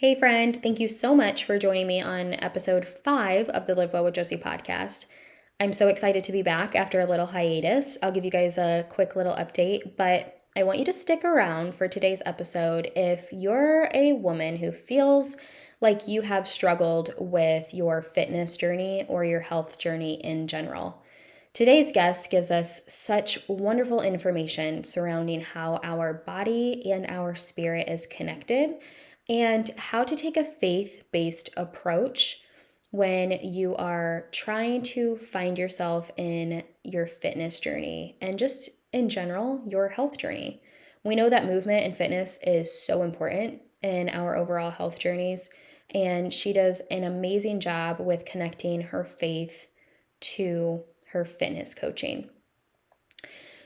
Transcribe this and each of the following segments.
Hey friend, thank you so much for joining me on episode 5 of the Live Well with Josie podcast. I'm so excited to be back after a little hiatus. I'll give you guys a quick little update, but I want you to stick around for today's episode if you're a woman who feels like you have struggled with your fitness journey or your health journey in general. Today's guest gives us such wonderful information surrounding how our body and our spirit is connected and how to take a faith based approach when you are trying to find yourself in your fitness journey and just in general, your health journey. We know that movement and fitness is so important in our overall health journeys, and she does an amazing job with connecting her faith to her fitness coaching.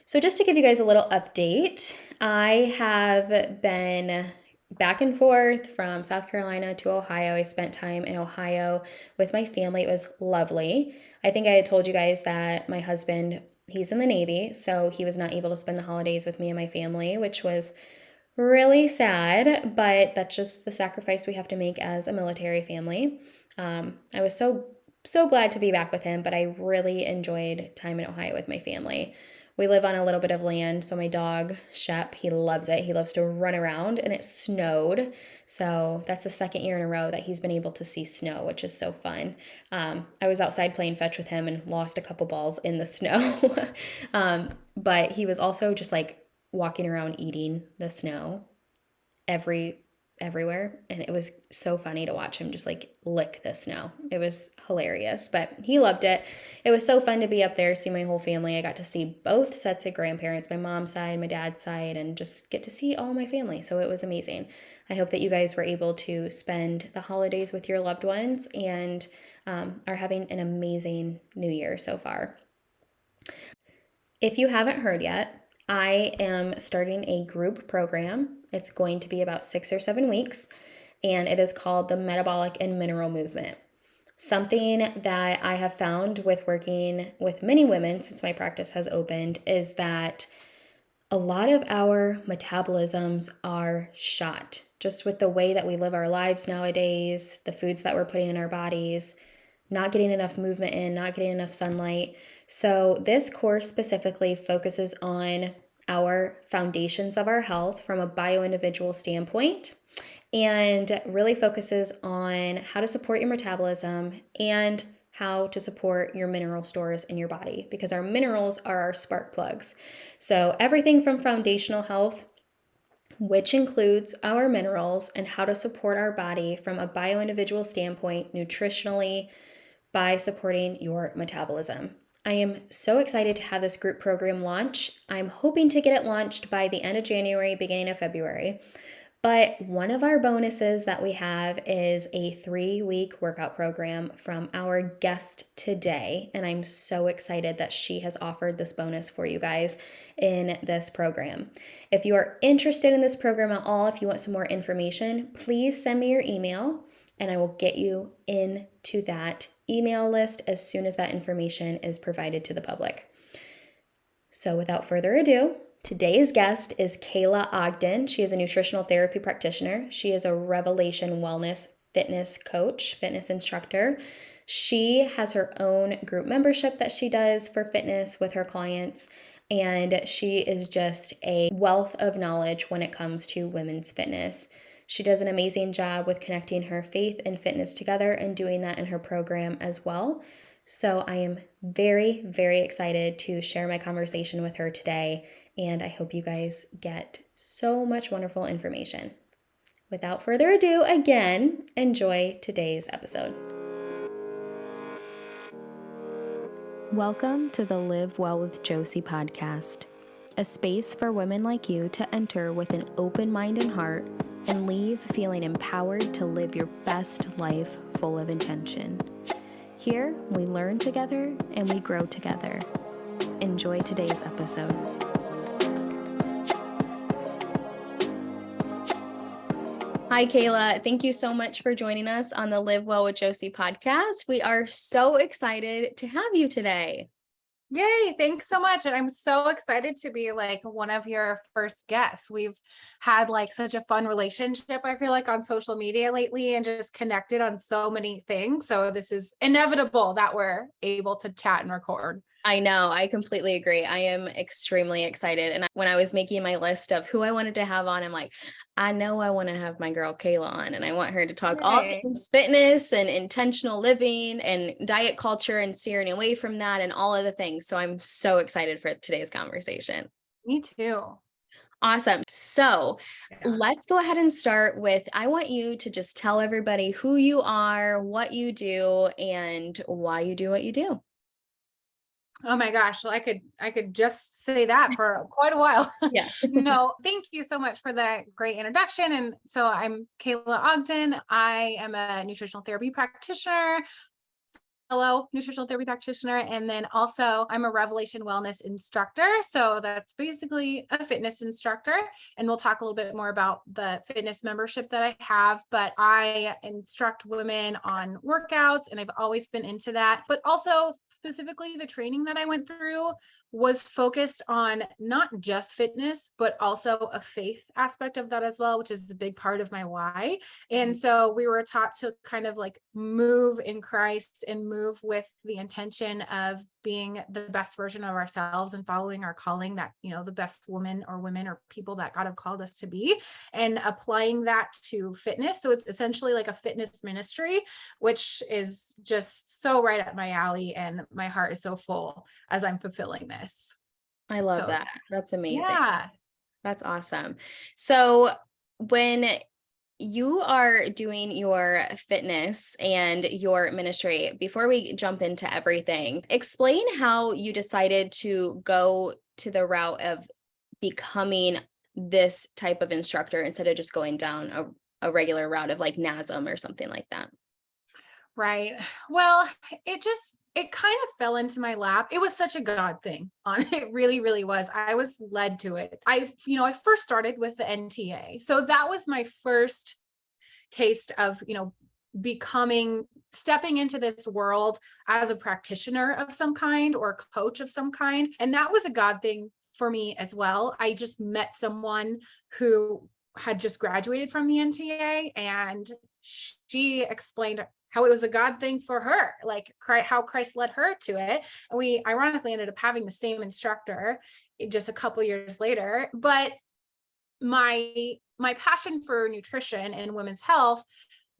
So, just to give you guys a little update, I have been back and forth from South Carolina to Ohio. I spent time in Ohio with my family. It was lovely. I think I had told you guys that my husband, he's in the Navy, so he was not able to spend the holidays with me and my family, which was really sad, but that's just the sacrifice we have to make as a military family. I was so glad to be back with him, but I really enjoyed time in Ohio with my family. We live on a little bit of land, so my dog, Shep, he loves it. He loves to run around, and it snowed. So that's the second year in a row that he's been able to see snow, which is so fun. I was outside playing fetch with him and lost a couple balls in the snow. But he was also just like walking around eating the snow everywhere, and it was so funny to watch him just like lick the snow. It was hilarious, but he loved it. It was so fun to be up there, see my whole family. I got to see both sets of grandparents, my mom's side, my dad's side, and just get to see all my family. So it was amazing. I hope that you guys were able to spend the holidays with your loved ones and are having an amazing new year so far. If you haven't heard yet, I am starting a group program. It's going to be about 6 or 7 weeks, and it is called the Metabolic and Mineral Movement. Something that I have found with working with many women since my practice has opened is that a lot of our metabolisms are shot just with the way that we live our lives nowadays, the foods that we're putting in our bodies, not getting enough movement in, not getting enough sunlight. So, this course specifically focuses on our foundations of our health from a bio-individual standpoint and really focuses on how to support your metabolism and how to support your mineral stores in your body, because our minerals are our spark plugs. So, everything from foundational health, which includes our minerals, and how to support our body from a bio-individual standpoint nutritionally by supporting your metabolism. I am so excited to have this group program launch. I'm hoping to get it launched by the end of January, beginning of February. But one of our bonuses that we have is a 3-week workout program from our guest today. And I'm so excited that she has offered this bonus for you guys in this program. If you are interested in this program at all, if you want some more information, please send me your email and I will get you into that email list as soon as that information is provided to the public. So without further ado, today's guest is Kayla Ogden. She is a nutritional therapy practitioner. She is a Revelation Wellness fitness coach, fitness instructor. She has her own group membership that she does for fitness with her clients, and she is just a wealth of knowledge when it comes to women's fitness. She does an amazing job with connecting her faith and fitness together and doing that in her program as well. So I am very, very excited to share my conversation with her today, and I hope you guys get so much wonderful information. Without further ado, again, enjoy today's episode. Welcome to the Live Well with Josie podcast, a space for women like you to enter with an open mind and heart and leave feeling empowered to live your best life full of intention. Here, we learn together and we grow together. Enjoy today's episode. Hi, Kayla. Thank you so much for joining us on the Live Well with Josie podcast. We are so excited to have you today. Yay, thanks so much. And I'm so excited to be like one of your first guests. We've had like such a fun relationship, I feel like, on social media lately and just connected on so many things. So this is inevitable that we're able to chat and record. I know, I completely agree. I am extremely excited. And when I was making my list of who I wanted to have on, I'm like, I know I want to have my girl Kayla on, and I want her to talk all Yay. things fitness and intentional living and diet culture and steering away from that and all of the things. So I'm so excited for today's conversation. Me too. Awesome. So Yeah. let's go ahead and start with I want you to just tell everybody who you are, what you do, and why you do what you do. Oh my gosh. Well, I could just say that for quite a while. Yeah. No, thank you so much for that great introduction. And so I'm Kayla Ogden. I am a nutritional therapy practitioner, fellow nutritional therapy practitioner. And then also I'm a Revelation Wellness instructor. So that's basically a fitness instructor. And we'll talk a little bit more about the fitness membership that I have. But I instruct women on workouts, and I've always been into that. But also, specifically, the training that I went through was focused on not just fitness, but also a faith aspect of that as well, which is a big part of my why. And so we were taught to kind of like move in Christ and move with the intention of being the best version of ourselves and following our calling, that, the best woman or women or people that God have called us to be, and applying that to fitness. So it's essentially like a fitness ministry, which is just so right up my alley. And my heart is so full as I'm fulfilling this. I love So that. That's amazing. yeah. That's awesome. So when you are doing your fitness and your ministry, before we jump into everything, explain how you decided to go to the route of becoming this type of instructor instead of just going down a regular route of like NASM or something like that. Right. Well, it kind of fell into my lap. It was such a God thing. On it really, really was. I was led to it. I first started with the NTA. So that was my first taste of, becoming stepping into this world as a practitioner of some kind or coach of some kind. And that was a God thing for me as well. I just met someone who had just graduated from the NTA, and she explained how it was a God thing for her, like how Christ led her to it. And we ironically ended up having the same instructor just a couple years later. But my passion for nutrition and women's health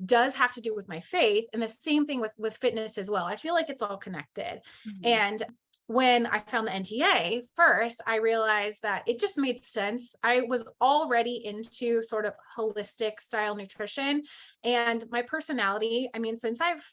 does have to do with my faith, and the same thing with fitness as well. I feel like it's all connected. Mhm. And when I found the NTA first, I realized that it just made sense. I was already into sort of holistic style nutrition, and my personality, I mean, since I've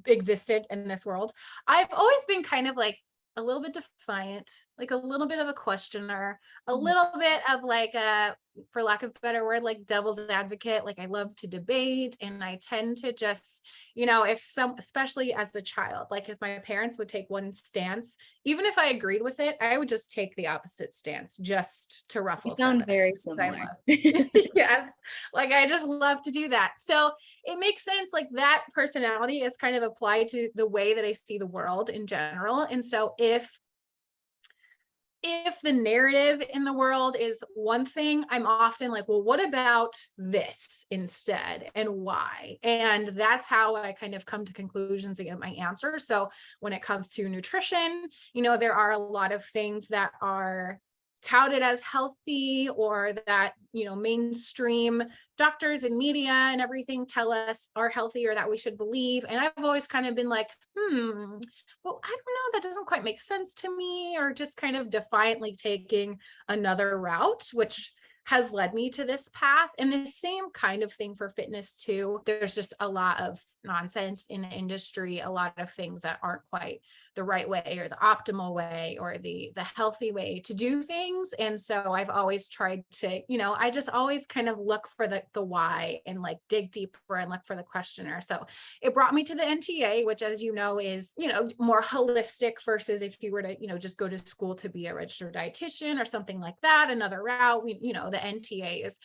existed in this world, I've always been kind of like a little bit defiant, like a little bit of a questioner, a little bit of like a, for lack of a better word, like devil's advocate. Like I love to debate, and I tend to just, if especially as a child, like if my parents would take one stance, even if I agreed with it, I would just take the opposite stance just to You ruffle sound feathers. very I similar. love. Yes. Like I just love to do that. So it makes sense, like that personality is kind of applied to the way that I see the world in general. And so if the narrative in the world is one thing, I'm often like, well, what about this instead, and why? And that's how I kind of come to conclusions and get my answers. So when it comes to nutrition, there are a lot of things that are touted as healthy, or that mainstream doctors and media and everything tell us are healthy or that we should believe. And I've always kind of been like, well, I don't know, that doesn't quite make sense to me, or just kind of defiantly taking another route, which has led me to this path. And the same kind of thing for fitness too. There's just a lot of nonsense in the industry, a lot of things that aren't quite the right way or the optimal way or the healthy way to do things. And so I've always tried to, I just always kind of look for the why, and like dig deeper and look for the questioner. So it brought me to the NTA, which, as you know, is, more holistic versus if you were to, just go to school to be a registered dietitian or something like that, another route. The NTA is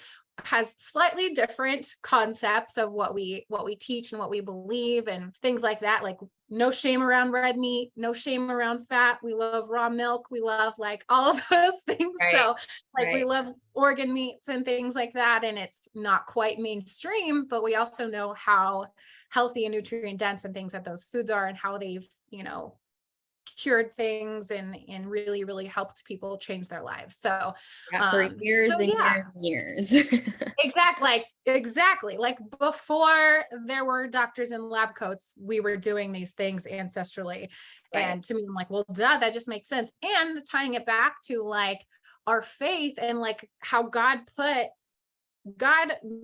has slightly different concepts of what we teach and what we believe and things like that. Like no shame around red meat, no shame around fat. We love raw milk. We love like all of those things. Right. So like we Right. love organ meats and things like that. And it's not quite mainstream, but we also know how healthy and nutrient dense and things that those foods are and how they've, cured things and really, really helped people change their lives. Yeah, for years and Yeah, years and years. exactly. Like before there were doctors in lab coats, we were doing these things ancestrally. Right. And to me, I'm like, well, duh, that just makes sense. And tying it back to like our faith and like how God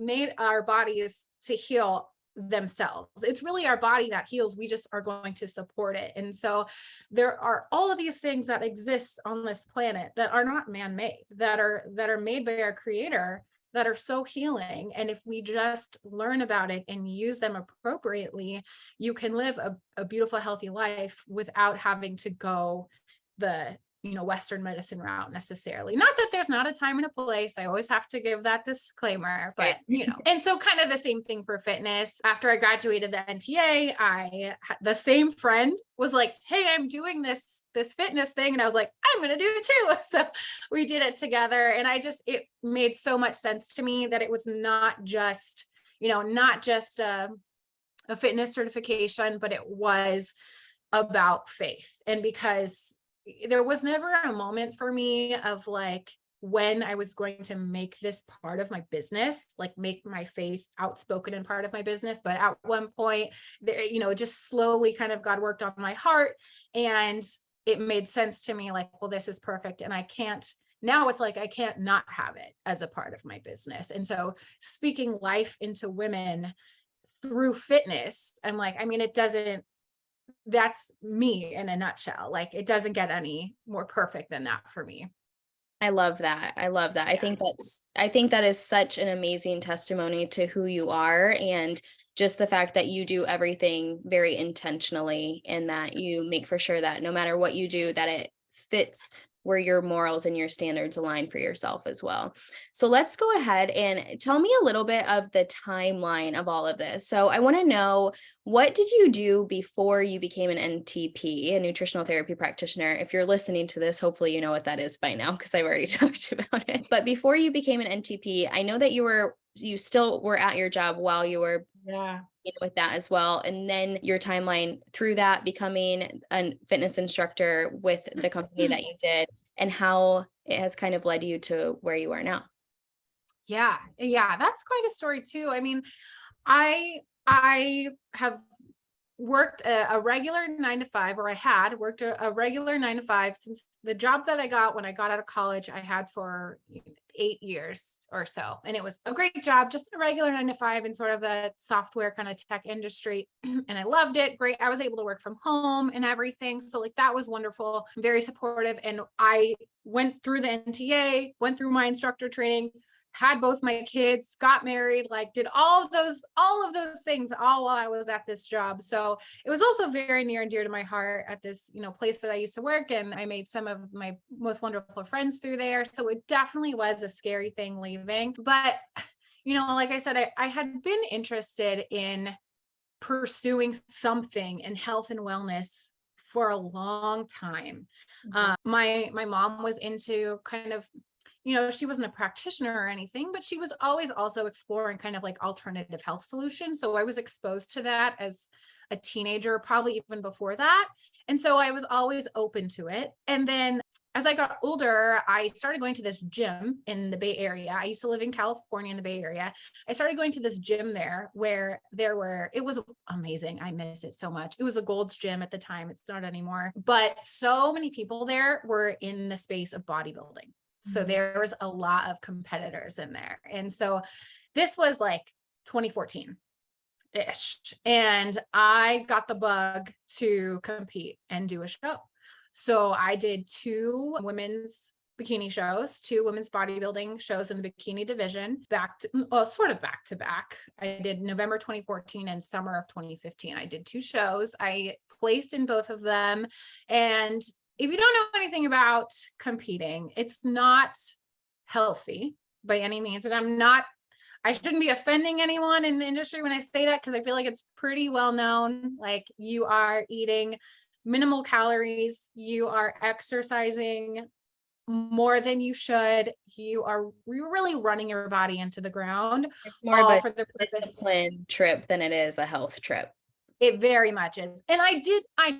made our bodies to heal themselves. It's really our body that heals. We just are going to support it. And so there are all of these things that exist on this planet that are not man-made, that are made by our creator, that are so healing. And if we just learn about it and use them appropriately, you can live a beautiful, healthy life without having to go the Western medicine route necessarily. Not that there's not a time and a place. I always have to give that disclaimer, but Right. and so kind of the same thing for fitness. After I graduated the NTA, the same friend was like, "Hey, I'm doing this fitness thing." And I was like, "I'm going to do it too." So we did it together. And it made so much sense to me that it was not just, not just a fitness certification, but it was about faith. And because there was never a moment for me of like when I was going to make this part of my business, like make my faith outspoken in part of my business. But at one point there, just slowly kind of God worked on my heart and it made sense to me like, well, this is perfect. And now it's like, I can't not have it as a part of my business. And so speaking life into women through fitness, I'm like, I mean, that's me in a nutshell. Like it doesn't get any more perfect than that for me. I love that. I love that. Yeah. I think that is such an amazing testimony to who you are and just the fact that you do everything very intentionally and that you make for sure that no matter what you do that it fits where your morals and your standards align for yourself as well. So let's go ahead and tell me a little bit of the timeline of all of this. So I want to know, what did you do before you became an NTP, a nutritional therapy practitioner? If you're listening to this, hopefully you know what that is by now because I've already talked about it. But before you became an NTP, I know that you still were at your job while you were Yeah. with that as well. And then your timeline through that, becoming a fitness instructor with the company that you did, and how it has kind of led you to where you are now. Yeah. Yeah. That's quite a story too. I mean, I have worked a regular 9 to 5, or I had worked a regular 9 to 5 since the job that I got when I got out of college, I had for 8 years or so. And it was a great job, just a regular 9 to 5 in sort of the software kind of tech industry. And I loved it. Great. I was able to work from home and everything. So like that was wonderful, very supportive. And I went through the NTA, went through my instructor training, had both my kids, got married, like did all of those things all while I was at this job. So it was also very near and dear to my heart at this, place that I used to work. And I made some of my most wonderful friends through there. So it definitely was a scary thing leaving. But, like I said, I had been interested in pursuing something in health and wellness for a long time. My mom was into kind of, she wasn't a practitioner or anything, but she was always also exploring kind of like alternative health solutions. So I was exposed to that as a teenager, probably even before that. And so I was always open to it. And then as I got older, I started going to this gym in the Bay Area. I used to live in California in the Bay Area. I started going to this gym there where it was amazing. I miss it so much. It was a Gold's Gym at the time. It's not anymore, but so many people there were in the space of bodybuilding. So there was a lot of competitors in there. And so this was like 2014-ish. And I got the bug to compete and do a show. So I did 2 women's bikini shows, 2 women's bodybuilding shows in the bikini division, sort of back to back. I did November 2014 and summer of 2015. I did 2 shows. I placed in both of them. And if you don't know anything about competing, it's not healthy by any means. And I'm not I shouldn't be offending anyone in the industry when I say that, because I feel like it's pretty well known. Like, you are eating minimal calories, you are exercising more than you should, you're really running your body into the ground, It's more of all a for the purpose. discipline trip than it is a health trip. It very much is. And I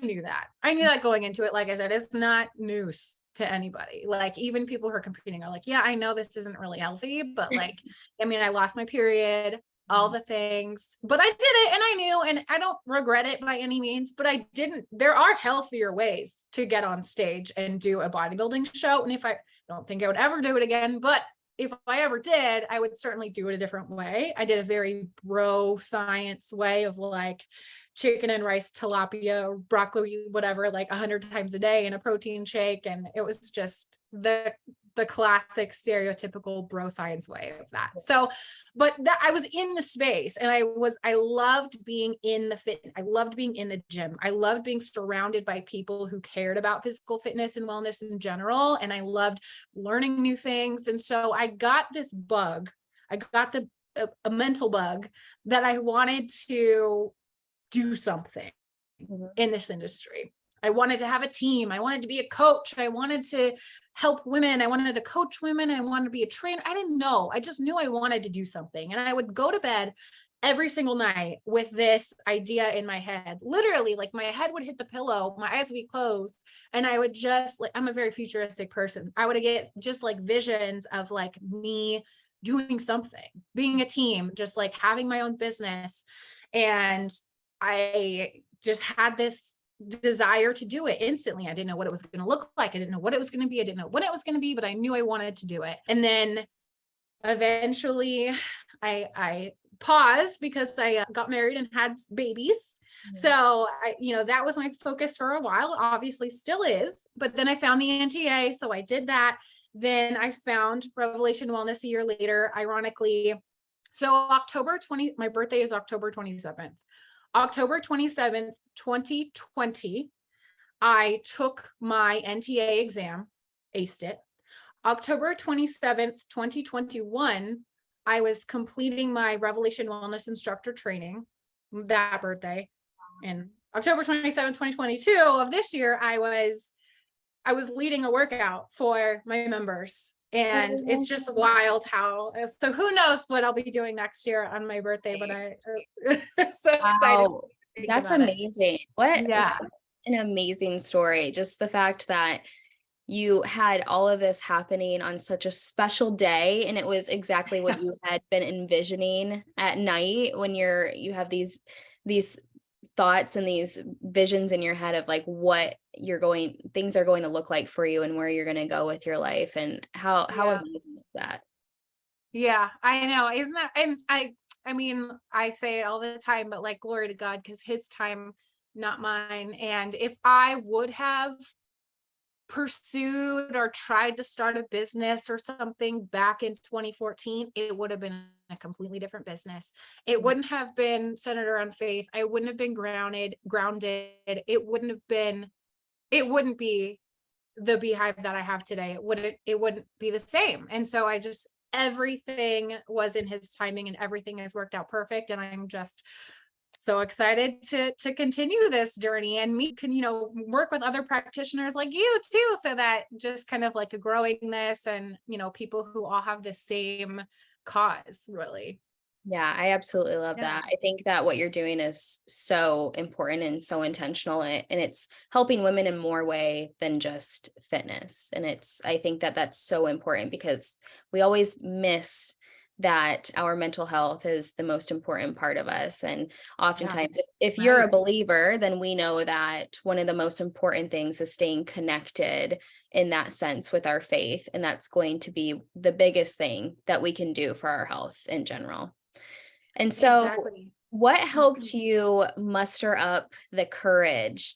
knew that. I knew that going into it. Like I said, it's not news to anybody. Like, even people who are competing are like, yeah, I know this isn't really healthy, but like, I mean, I lost my period, all the things, but I did it, and I knew, and I don't regret it by any means, but I didn't. There are healthier ways to get on stage and do a bodybuilding show. And if I don't think I would ever do it again, but if I ever did, I would certainly do it a different way. I did a very bro science way of like chicken and rice, tilapia, broccoli, whatever, like 100 times a day in a protein shake. And it was just the classic stereotypical bro science way of that. So, but that I was in the space, and I loved being in the I loved being in the gym. I loved being surrounded by people who cared about physical fitness and wellness in general. And I loved learning new things. And so I got this bug. I got a mental bug that I wanted to do something in this industry. I wanted to have a team. I wanted to be a coach. I wanted to help women. I wanted to coach women. I wanted to be a trainer. I didn't know. I just knew I wanted to do something. And I would go to bed every single night with this idea in my head. Literally, like, my head would hit the pillow, my eyes would be closed, and I would just, like, I'm a very futuristic person. I would get just like visions of like me doing something, being a team, just like having my own business. And I just had this desire to do it instantly. I didn't know what it was going to look like. I didn't know what it was going to be. I didn't know when it was going to be, but I knew I wanted to do it. And then eventually I paused because I got married and had babies. So that was my focus for a while, obviously still is, but then I found the NTA. So I did that. Then I found Revelation Wellness a year later, ironically. So my birthday is October 27th. October 27th, 2020, I took my NTA exam, aced it. October 27th, 2021, I was completing my Revelation Wellness instructor training that birthday. And October 27th, 2022 of this year, I was leading a workout for my members. And it's just wild how, so who knows what I'll be doing next year on my birthday, but so excited. Wow, that's amazing. What Yeah. an amazing story. Just the fact that you had all of this happening on such a special day, and it was exactly what you had been envisioning at night when you have these thoughts and these visions in your head of like what things are going to look like for you and where you're going to go with your life. And how amazing is that? Yeah, I know. Isn't that, and I mean, I say it all the time, but like, glory to God, because his time, not mine. And if I would have pursued or tried to start a business or something back in 2014, it would have been a completely different business. It wouldn't have been centered around faith. I wouldn't have been grounded. It wouldn't be the beehive that I have today. It wouldn't be the same. And so everything was in his timing, and everything has worked out perfect. And I'm just so excited to continue this journey, and me can, work with other practitioners like you too, so that just kind of like a growing this, and, people who all have the same cause, really. Yeah, I absolutely love Yeah. that. I think that what you're doing is so important and so intentional, and it's helping women in more way than just fitness. And I think that that's so important because we always miss that our mental health is the most important part of us. And oftentimes, if you're a Right. believer, then we know that one of the most important things is staying connected in that sense with our faith. And that's going to be the biggest thing that we can do for our health in general. And so, Exactly. what helped you muster up the courage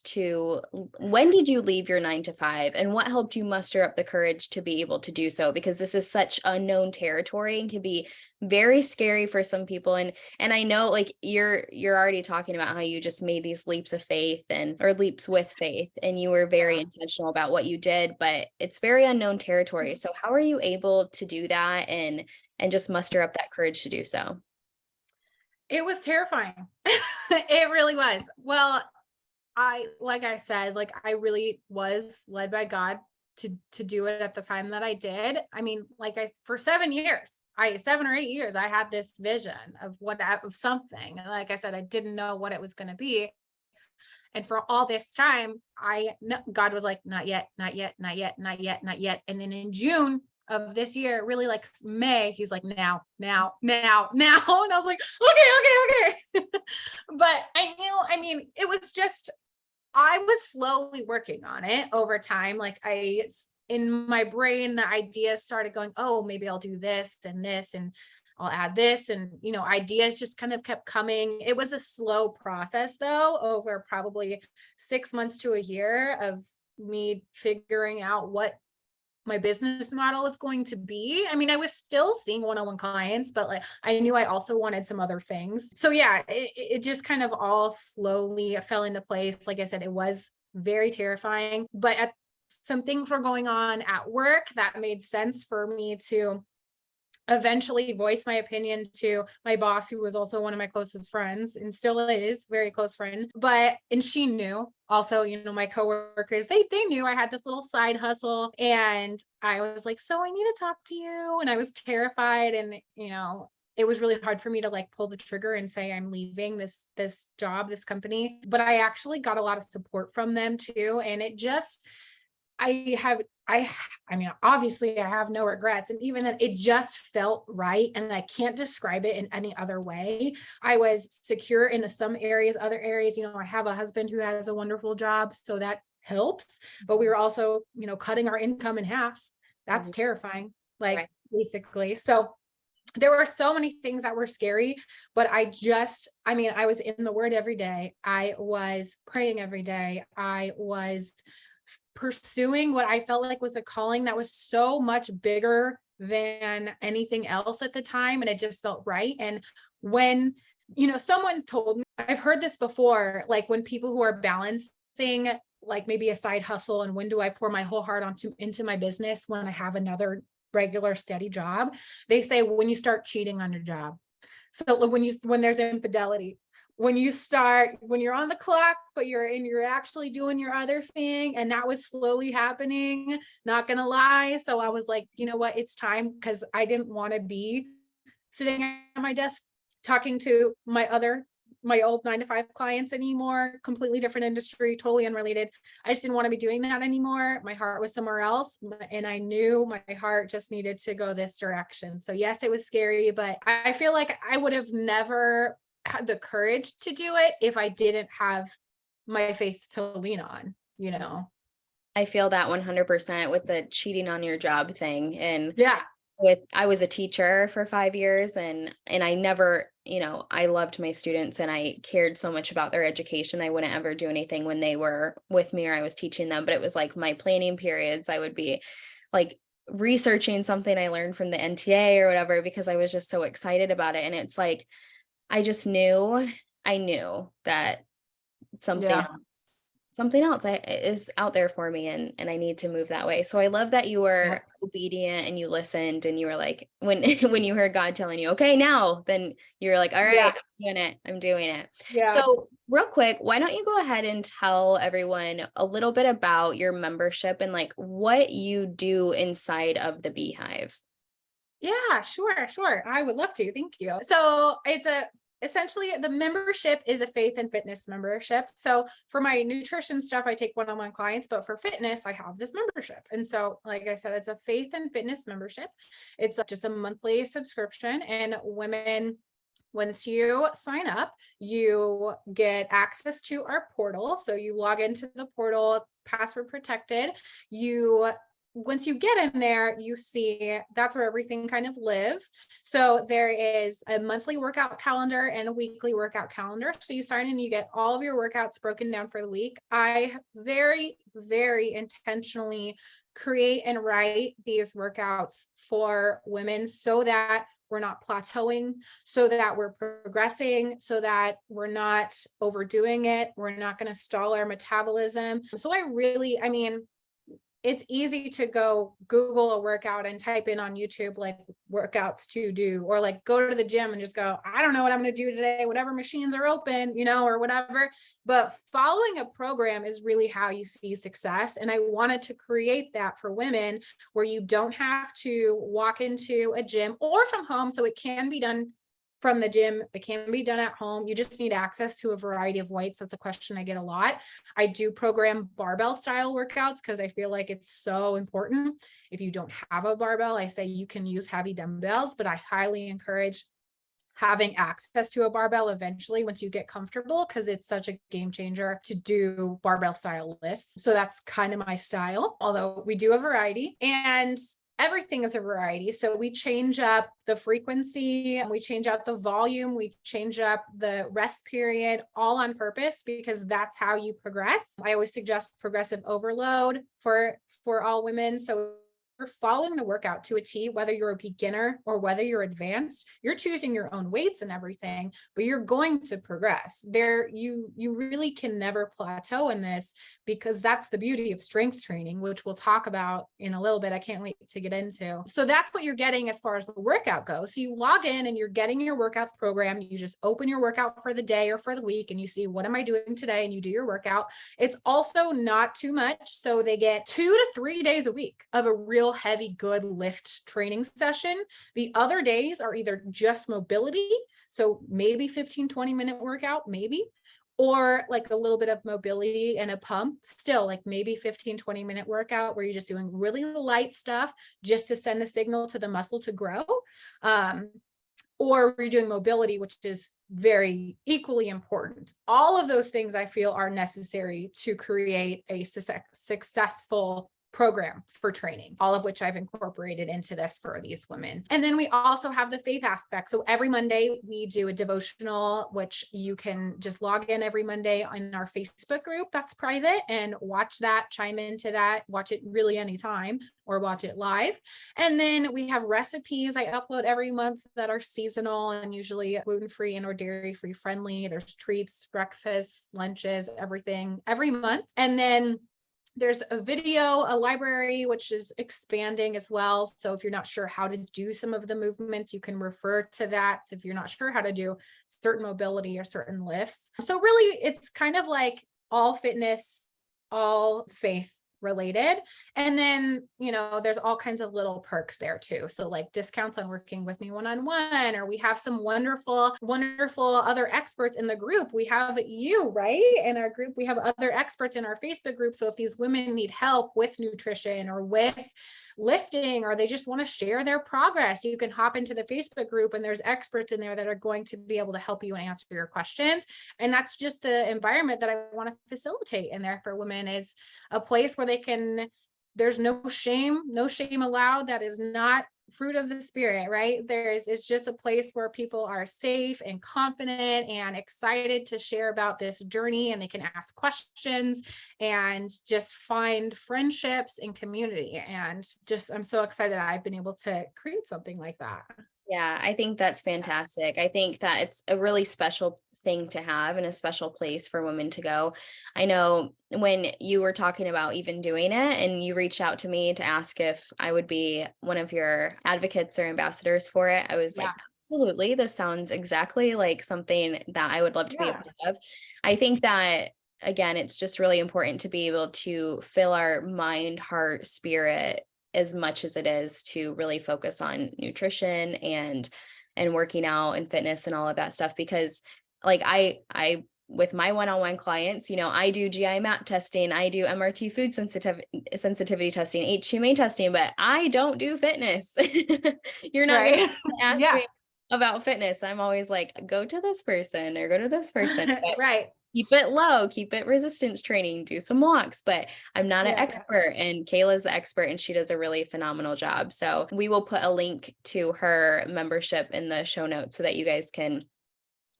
when did you leave your 9 to 5, and what helped you muster up the courage to be able to do so? Because this is such unknown territory and can be very scary for some people. And I know, like, you're already talking about how you just made these leaps of faith or leaps with faith, and you were very intentional about what you did, but it's very unknown territory. So how are you able to do that? And and just muster up that courage to do so? It was terrifying. It really was. Well, like I said, like I really was led by God to do it at the time that I did. I mean, for 7 years, 7 or 8 years, I had this vision of of something. And like I said, I didn't know what it was going to be. And for all this time, God was like, not yet, not yet, not yet, not yet, not yet. And then in June of this year, really like May, he's like, now, now, now, now. And I was like, okay, okay, okay. But I knew, I mean, it was just, I was slowly working on it over time. In my brain, the ideas started going, oh, maybe I'll do this and this, and I'll add this. And, ideas just kind of kept coming. It was a slow process, though, over probably 6 months to a year of me figuring out what my business model was going to be. I mean, I was still seeing one-on-one clients, but like I knew I also wanted some other things. So yeah, it just kind of all slowly fell into place. Like I said, it was very terrifying, but some things were going on at work that made sense for me to eventually voice my opinion to my boss, who was also one of my closest friends and still is very close friend. And she knew also, my coworkers, they knew I had this little side hustle, and I was like, so I need to talk to you. And I was terrified. And, it was really hard for me to like pull the trigger and say I'm leaving this job, this company. But I actually got a lot of support from them too. And it just, I mean, obviously I have no regrets. And even then it just felt right. And I can't describe it in any other way. I was secure in some areas, other areas, I have a husband who has a wonderful job, so that helps. But we were also, cutting our income in half. That's Mhm. terrifying, Right. like basically. So there were so many things that were scary, but I mean, I was in the word every day. I was praying every day. I was pursuing what I felt like was a calling that was so much bigger than anything else at the time. And it just felt right. And when, someone told me, I've heard this before, like when people who are balancing like maybe a side hustle, and when do I pour my whole heart into my business when I have another regular steady job, they say when you start cheating on your job. So when there's infidelity, when you're on the clock, but you're actually doing your other thing. And that was slowly happening, not gonna lie. So I was like, you know what, it's time, because I didn't want to be sitting at my desk talking to my old 9 to 5 clients anymore, completely different industry, totally unrelated. I just didn't want to be doing that anymore. My heart was somewhere else. And I knew my heart just needed to go this direction. So yes, it was scary, but I feel like I would have never had the courage to do it if I didn't have my faith to lean on. I feel that 100% with the cheating on your job thing. And Yeah. I was a teacher for 5 years, and I never, I loved my students and I cared so much about their education. I wouldn't ever do anything when they were with me or I was teaching them, but it was like my planning periods, I would be like researching something I learned from the NTA or whatever, because I was just so excited about it. And it's like I just knew, I knew that something Yeah. else is out there for me, and I need to move that way. So I love that you Yeah. were obedient and you listened, and you were like, when when you heard God telling you, okay, now, then you're like, all right, Yeah. I'm doing it. Yeah. So real quick, why don't you go ahead and tell everyone a little bit about your membership and like what you do inside of the Beehive? Yeah, sure, sure. I would love to. Thank you. So essentially the membership is a faith and fitness membership. So for my nutrition stuff, I take one-on-one clients, but for fitness, I have this membership. And so, like I said, it's a faith and fitness membership. It's just a monthly subscription, and once you sign up, you get access to our portal. So you log into the portal, password protected. You Once you get in there, you see that's where everything kind of lives. So there is a monthly workout calendar and a weekly workout calendar. So you sign in, you get all of your workouts broken down for the week. I very, very intentionally create and write these workouts for women so that we're not plateauing, so that we're progressing, so that we're not overdoing it. We're not going to stall our metabolism. So I mean, it's easy to go Google a workout and type in on YouTube, like workouts to do, or like go to the gym and just go, I don't know what I'm going to do today, whatever machines are open, or whatever. But following a program is really how you see success. And I wanted to create that for women where you don't have to walk into a gym or from home. So it can be done from the gym. It can be done at home. You just need access to a variety of weights. That's a question I get a lot. I do program barbell style workouts because I feel like it's so important. If you don't have a barbell, I say you can use heavy dumbbells, but I highly encourage having access to a barbell eventually once you get comfortable, because it's such a game changer to do barbell style lifts. So that's kind of my style, although we do a variety, and everything is a variety. So we change up the frequency, we change out the volume, we change up the rest period, all on purpose, because that's how you progress. I always suggest progressive overload for all women. So you're following the workout to a T, whether you're a beginner or whether you're advanced, you're choosing your own weights and everything, but you're going to progress there. You really can never plateau in this, because that's the beauty of strength training, which we'll talk about in a little bit. I can't wait to get into. So that's what you're getting as far as the workout goes. So you log in and you're getting your workouts program. You just open your workout for the day or for the week and you see, what am I doing today? And you do your workout. It's also not too much. So they get 2 to 3 days a week of a real heavy, good lift training session. The other days are either just mobility. So maybe 15-20 minute workout, maybe, or like a little bit of mobility and a pump, still like maybe 15-20 minute workout where you're just doing really light stuff just to send the signal to the muscle to grow. Or you're doing mobility, which is very equally important. All of those things I feel are necessary to create a successful program for training, all of which I've incorporated into this for these women. And then we also have the faith aspect. So every Monday we do a devotional, which you can just log in every Monday in our Facebook group that's private and watch that, chime into that, watch it really anytime or watch it live. And then we have recipes I upload every month that are seasonal and usually gluten-free and or dairy-free friendly. There's treats, breakfasts, lunches, everything every month. And then there's a video, a library, which is expanding as well. So if you're not sure how to do some of the movements, you can refer to that. So if you're not sure how to do certain mobility or certain lifts. So really, it's kind of like all fitness, all faith related. And then, there's all kinds of little perks there too. So like discounts on working with me one-on-one, or we have some wonderful, wonderful other experts in the group. We have you, right? In our group, we have other experts in our Facebook group. So if these women need help with nutrition or with lifting, or they just want to share their progress, you can hop into the Facebook group and there's experts in there that are going to be able to help you and answer your questions. And that's just the environment that I want to facilitate in there for women, is a place where there's no shame allowed. That is not fruit of the spirit, right? It's just a place where people are safe and confident and excited to share about this journey, and they can ask questions and just find friendships and community. And just, I'm so excited that I've been able to create something like that. Yeah, I think that's fantastic. I think that it's a really special thing to have and a special place for women to go. I know when you were talking about even doing it and you reached out to me to ask if I would be one of your advocates or ambassadors for it, I was like, absolutely. This sounds exactly like something that I would love to be a part of. I think that, again, it's just really important to be able to fill our mind, heart, spirit as much as it is to really focus on nutrition and working out and fitness and all of that stuff. Because like I with my one-on-one clients, I do GI map testing, I do MRT food sensitivity testing, HMA testing, but I don't do fitness. You're not going to ask me about fitness. I'm always like, go to this person or go to this person. Right. Keep it low, keep it resistance training, do some walks, but I'm not an expert, and Kayla's the expert and she does a really phenomenal job. So we will put a link to her membership in the show notes so that you guys can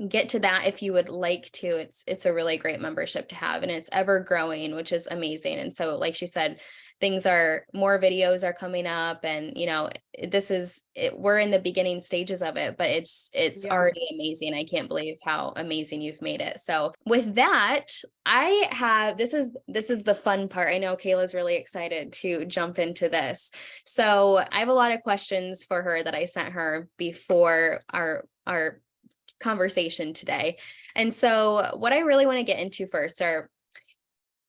get to that if you would like to. It's a really great membership to have, and it's ever growing, which is amazing. And so, like she said, more videos are coming up, and this is it, we're in the beginning stages of it, but it's Yeah. already amazing. I can't believe how amazing you've made it. So with that, I have this is the fun part. I know Kayla's really excited to jump into this. So I have a lot of questions for her that I sent her before our conversation today. And so, what I really want to get into first are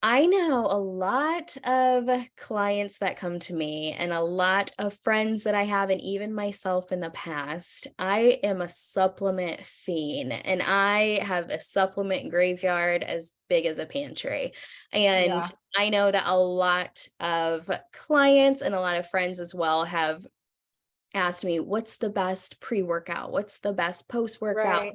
I know a lot of clients that come to me and a lot of friends that I have, and even myself in the past. I am a supplement fiend, and I have a supplement graveyard as big as a pantry. And Yeah. I know that a lot of clients and a lot of friends as well have asked me, what's the best pre-workout? What's the best post-workout? Right.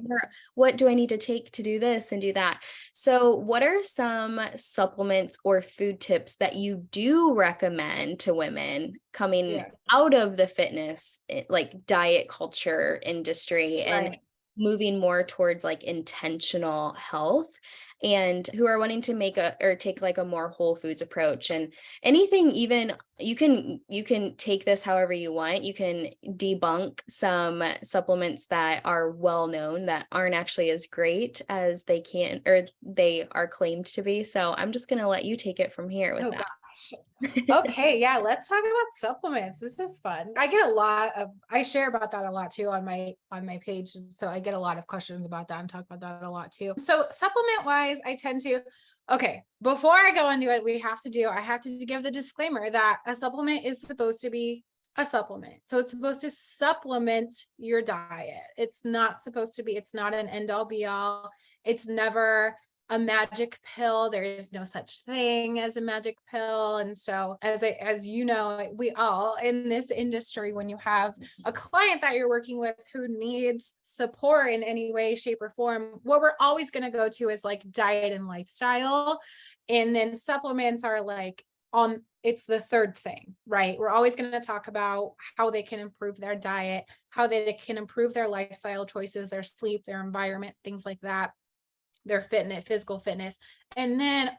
What do I need to take to do this and do that? So, what are some supplements or food tips that you do recommend to women coming Yeah. out of the fitness, like diet culture industry, and Right. moving more towards like intentional health, and who are wanting to take like a more whole foods approach? And anything, even you can take this however you want. You can debunk some supplements that are well known that aren't actually as great as they are claimed to be. So I'm just going to let you take it from here with Oh that. gosh. Okay, yeah, let's talk about supplements. This is fun. I share about that a lot too on my page. So I get a lot of questions about that and talk about that a lot too. So supplement wise, I tend to okay, before I go into it, I have to give the disclaimer that a supplement is supposed to be a supplement. So it's supposed to supplement your diet. It's not an end all be all. It's never a magic pill. There is no such thing as a magic pill. And so as you know, we all in this industry, when you have a client that you're working with who needs support in any way, shape, or form, what we're always going to go to is like diet and lifestyle. And then supplements are like it's the third thing, right? We're always going to talk about how they can improve their diet, how they can improve their lifestyle choices, their sleep, their environment, things like that, their fitness, physical fitness. And then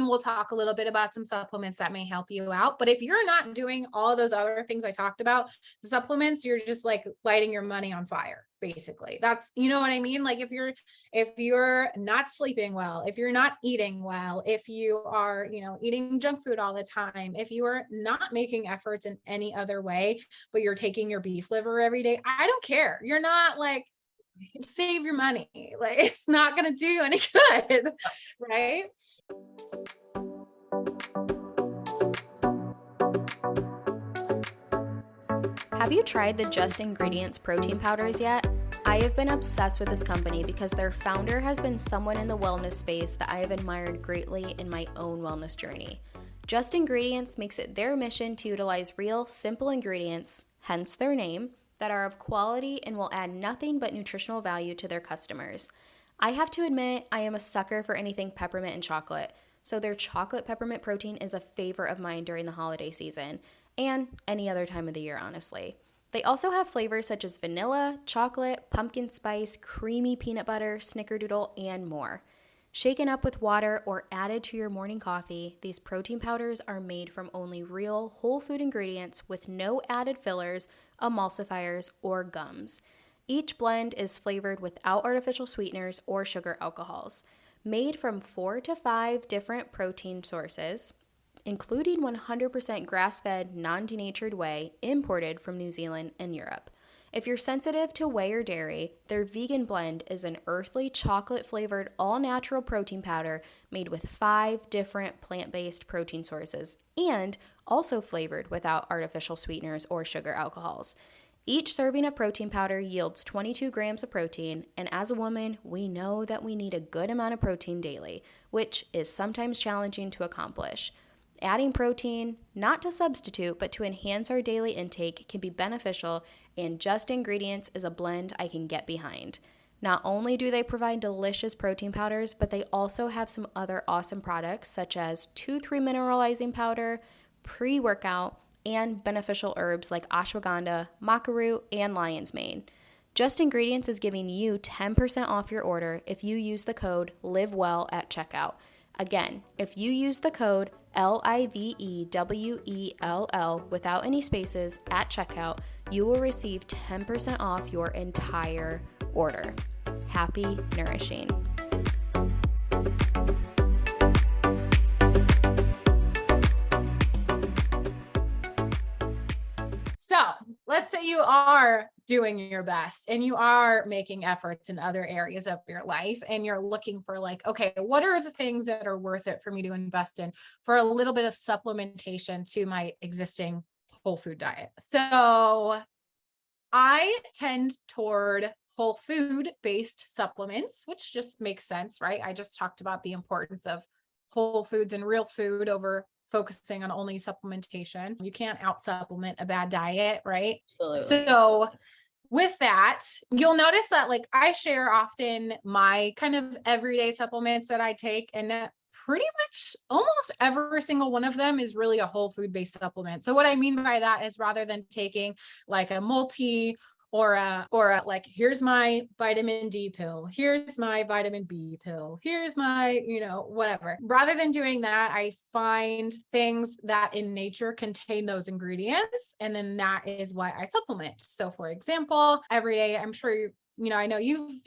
we'll talk a little bit about some supplements that may help you out. But if you're not doing all those other things I talked about, the supplements, you're just like lighting your money on fire, basically. That's, you know what I mean? Like if you're not sleeping well, if you're not eating well, if you are, eating junk food all the time, if you are not making efforts in any other way, but you're taking your beef liver every day, I don't care. You're not like, save your money. Like it's not going to do any good, right? Have you tried the Just Ingredients protein powders yet? I have been obsessed with this company because their founder has been someone in the wellness space that I have admired greatly in my own wellness journey. Just Ingredients makes it their mission to utilize real, simple ingredients, hence their name, that are of quality and will add nothing but nutritional value to their customers. I have to admit, I am a sucker for anything peppermint and chocolate, so their chocolate peppermint protein is a favorite of mine during the holiday season, and any other time of the year, honestly. They also have flavors such as vanilla, chocolate, pumpkin spice, creamy peanut butter, snickerdoodle, and more. Shaken up with water or added to your morning coffee, these protein powders are made from only real whole food ingredients with no added fillers, emulsifiers, or gums. Each blend is flavored without artificial sweeteners or sugar alcohols. Made from 4 to 5 different protein sources, including 100% grass-fed, non-denatured whey imported from New Zealand and Europe. If you're sensitive to whey or dairy, their vegan blend is an earthly chocolate-flavored all-natural protein powder made with 5 different plant-based protein sources and also flavored without artificial sweeteners or sugar alcohols. Each serving of protein powder yields 22 grams of protein, and as a woman, we know that we need a good amount of protein daily, which is sometimes challenging to accomplish. Adding protein, not to substitute, but to enhance our daily intake, can be beneficial, and Just Ingredients is a blend I can get behind. Not only do they provide delicious protein powders, but they also have some other awesome products such as 2,3 mineralizing powder, pre-workout, and beneficial herbs like ashwagandha, maca root, and lion's mane. Just Ingredients is giving you 10% off your order if you use the code LIVEWELL at checkout. Again, if you use the code LIVEWELL without any spaces at checkout, you will receive 10% off your entire order. Happy nourishing. So let's say you are doing your best and you are making efforts in other areas of your life and you're looking for like, okay, what are the things that are worth it for me to invest in for a little bit of supplementation to my existing whole food diet? So I tend toward whole food based supplements, which just makes sense, right? I just talked about the importance of whole foods and real food over focusing on only supplementation. You can't out supplement a bad diet, right? Absolutely. So with that, you'll notice that like I share often my kind of everyday supplements that I take, and that pretty much almost every single one of them is really a whole food based supplement. So what I mean by that is rather than taking like a multi or a like, here's my vitamin D pill, here's my vitamin B pill, here's my, whatever. Rather than doing that, I find things that in nature contain those ingredients. And then that is why I supplement. So for example, every day, I'm sure I know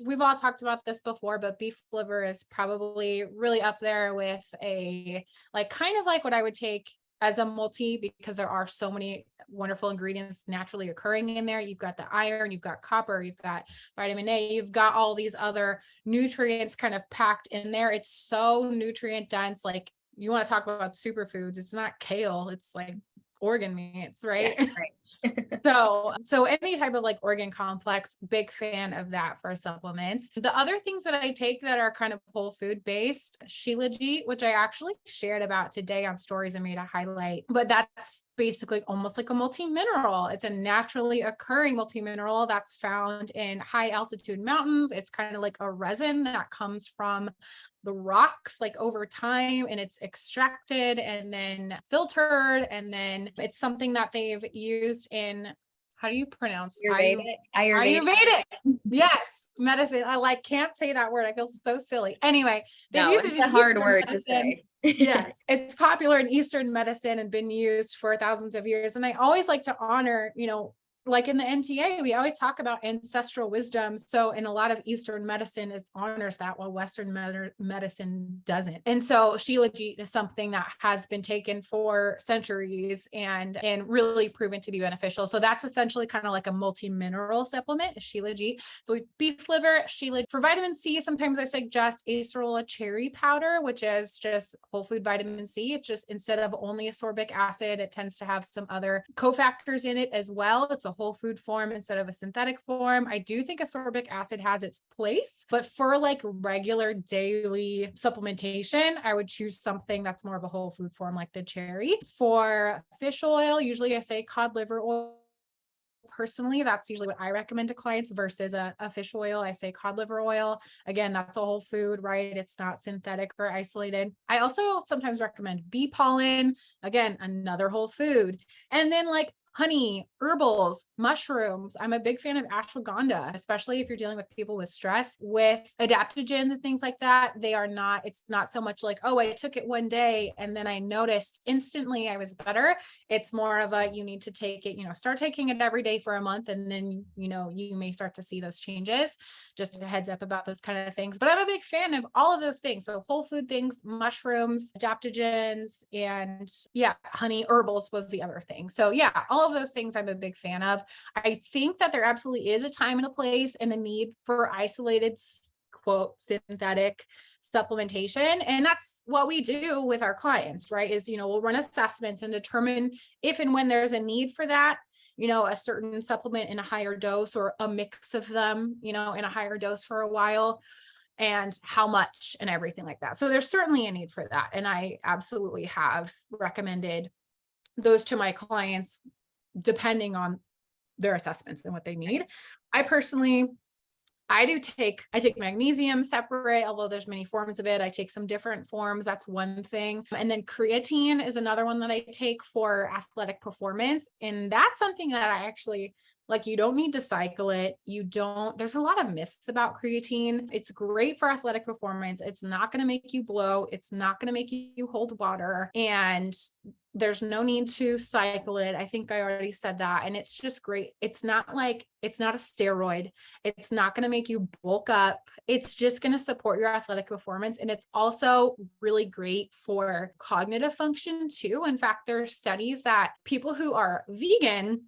we've all talked about this before, but beef liver is probably really up there with a, like, kind of like what I would take as a multi, because there are so many wonderful ingredients naturally occurring in there. You've got the iron, you've got copper, you've got vitamin A, you've got all these other nutrients kind of packed in there. It's so nutrient dense. Like, you want to talk about superfoods, it's not kale, it's like organ meats, right? Yeah, right. So any type of like organ complex, big fan of that for supplements. The other things that I take that are kind of whole food based, Shilajit, which I actually shared about today on stories and made a highlight, but that's basically almost like a multi-mineral. It's a naturally occurring multi-mineral that's found in high altitude mountains. It's kind of like a resin that comes from the rocks like over time, and it's extracted and then filtered, and then it's something that they've used in, how do you pronounce Ayurvedic? Yes, medicine. I like can't say that word. I feel so silly. Anyway, they've used it it's in a hard Eastern word to medicine. say. Yes, it's popular in Eastern medicine and been used for thousands of years. And I always like to honor, like in the NTA, we always talk about ancestral wisdom. So in a lot of Eastern medicine honors that, while Western medicine doesn't. And so Shilajit is something that has been taken for centuries and really proven to be beneficial. So that's essentially kind of like a multi-mineral supplement, Shilajit. So beef liver, Shilajit. For vitamin C, sometimes I suggest acerola cherry powder, which is just whole food vitamin C. It's just, instead of only ascorbic acid, it tends to have some other cofactors in it as well. It's a whole food form instead of a synthetic form. I do think ascorbic acid has its place, but for like regular daily supplementation, I would choose something that's more of a whole food form like the cherry. For fish oil, usually I say cod liver oil. Personally, that's usually what I recommend to clients versus a fish oil. I say cod liver oil. Again, that's a whole food, right? It's not synthetic or isolated. I also sometimes recommend bee pollen. Again, another whole food. And then like honey, herbals, mushrooms. I'm a big fan of ashwagandha, especially if you're dealing with people with stress, with adaptogens and things like that. It's not so much like, oh, I took it one day and then I noticed instantly I was better. It's more of a, you need to take it, start taking it every day for a month. And then, you may start to see those changes. Just a heads up about those kind of things. But I'm a big fan of all of those things. So whole food things, mushrooms, adaptogens, and honey, herbals was the other thing. So all of those things I'm a big fan of. I think that there absolutely is a time and a place and a need for isolated, quote, synthetic supplementation. And that's what we do with our clients, right? Is, we'll run assessments and determine if and when there's a need for that, a certain supplement in a higher dose or a mix of them, in a higher dose for a while, and how much and everything like that. So there's certainly a need for that. And I absolutely have recommended those to my clients depending on their assessments and what they need. I take magnesium separate, although there's many forms of it. I take some different forms. That's one thing. And then creatine is another one that I take for athletic performance. And that's something that I actually Like you don't need to cycle it. There's a lot of myths about creatine. It's great for athletic performance. It's not going to make you bloat. It's not going to make you hold water. And there's no need to cycle it. I think I already said that. And it's just great. It's not a steroid. It's not going to make you bulk up. It's just going to support your athletic performance. And it's also really great for cognitive function too. In fact, there are studies that people who are vegan,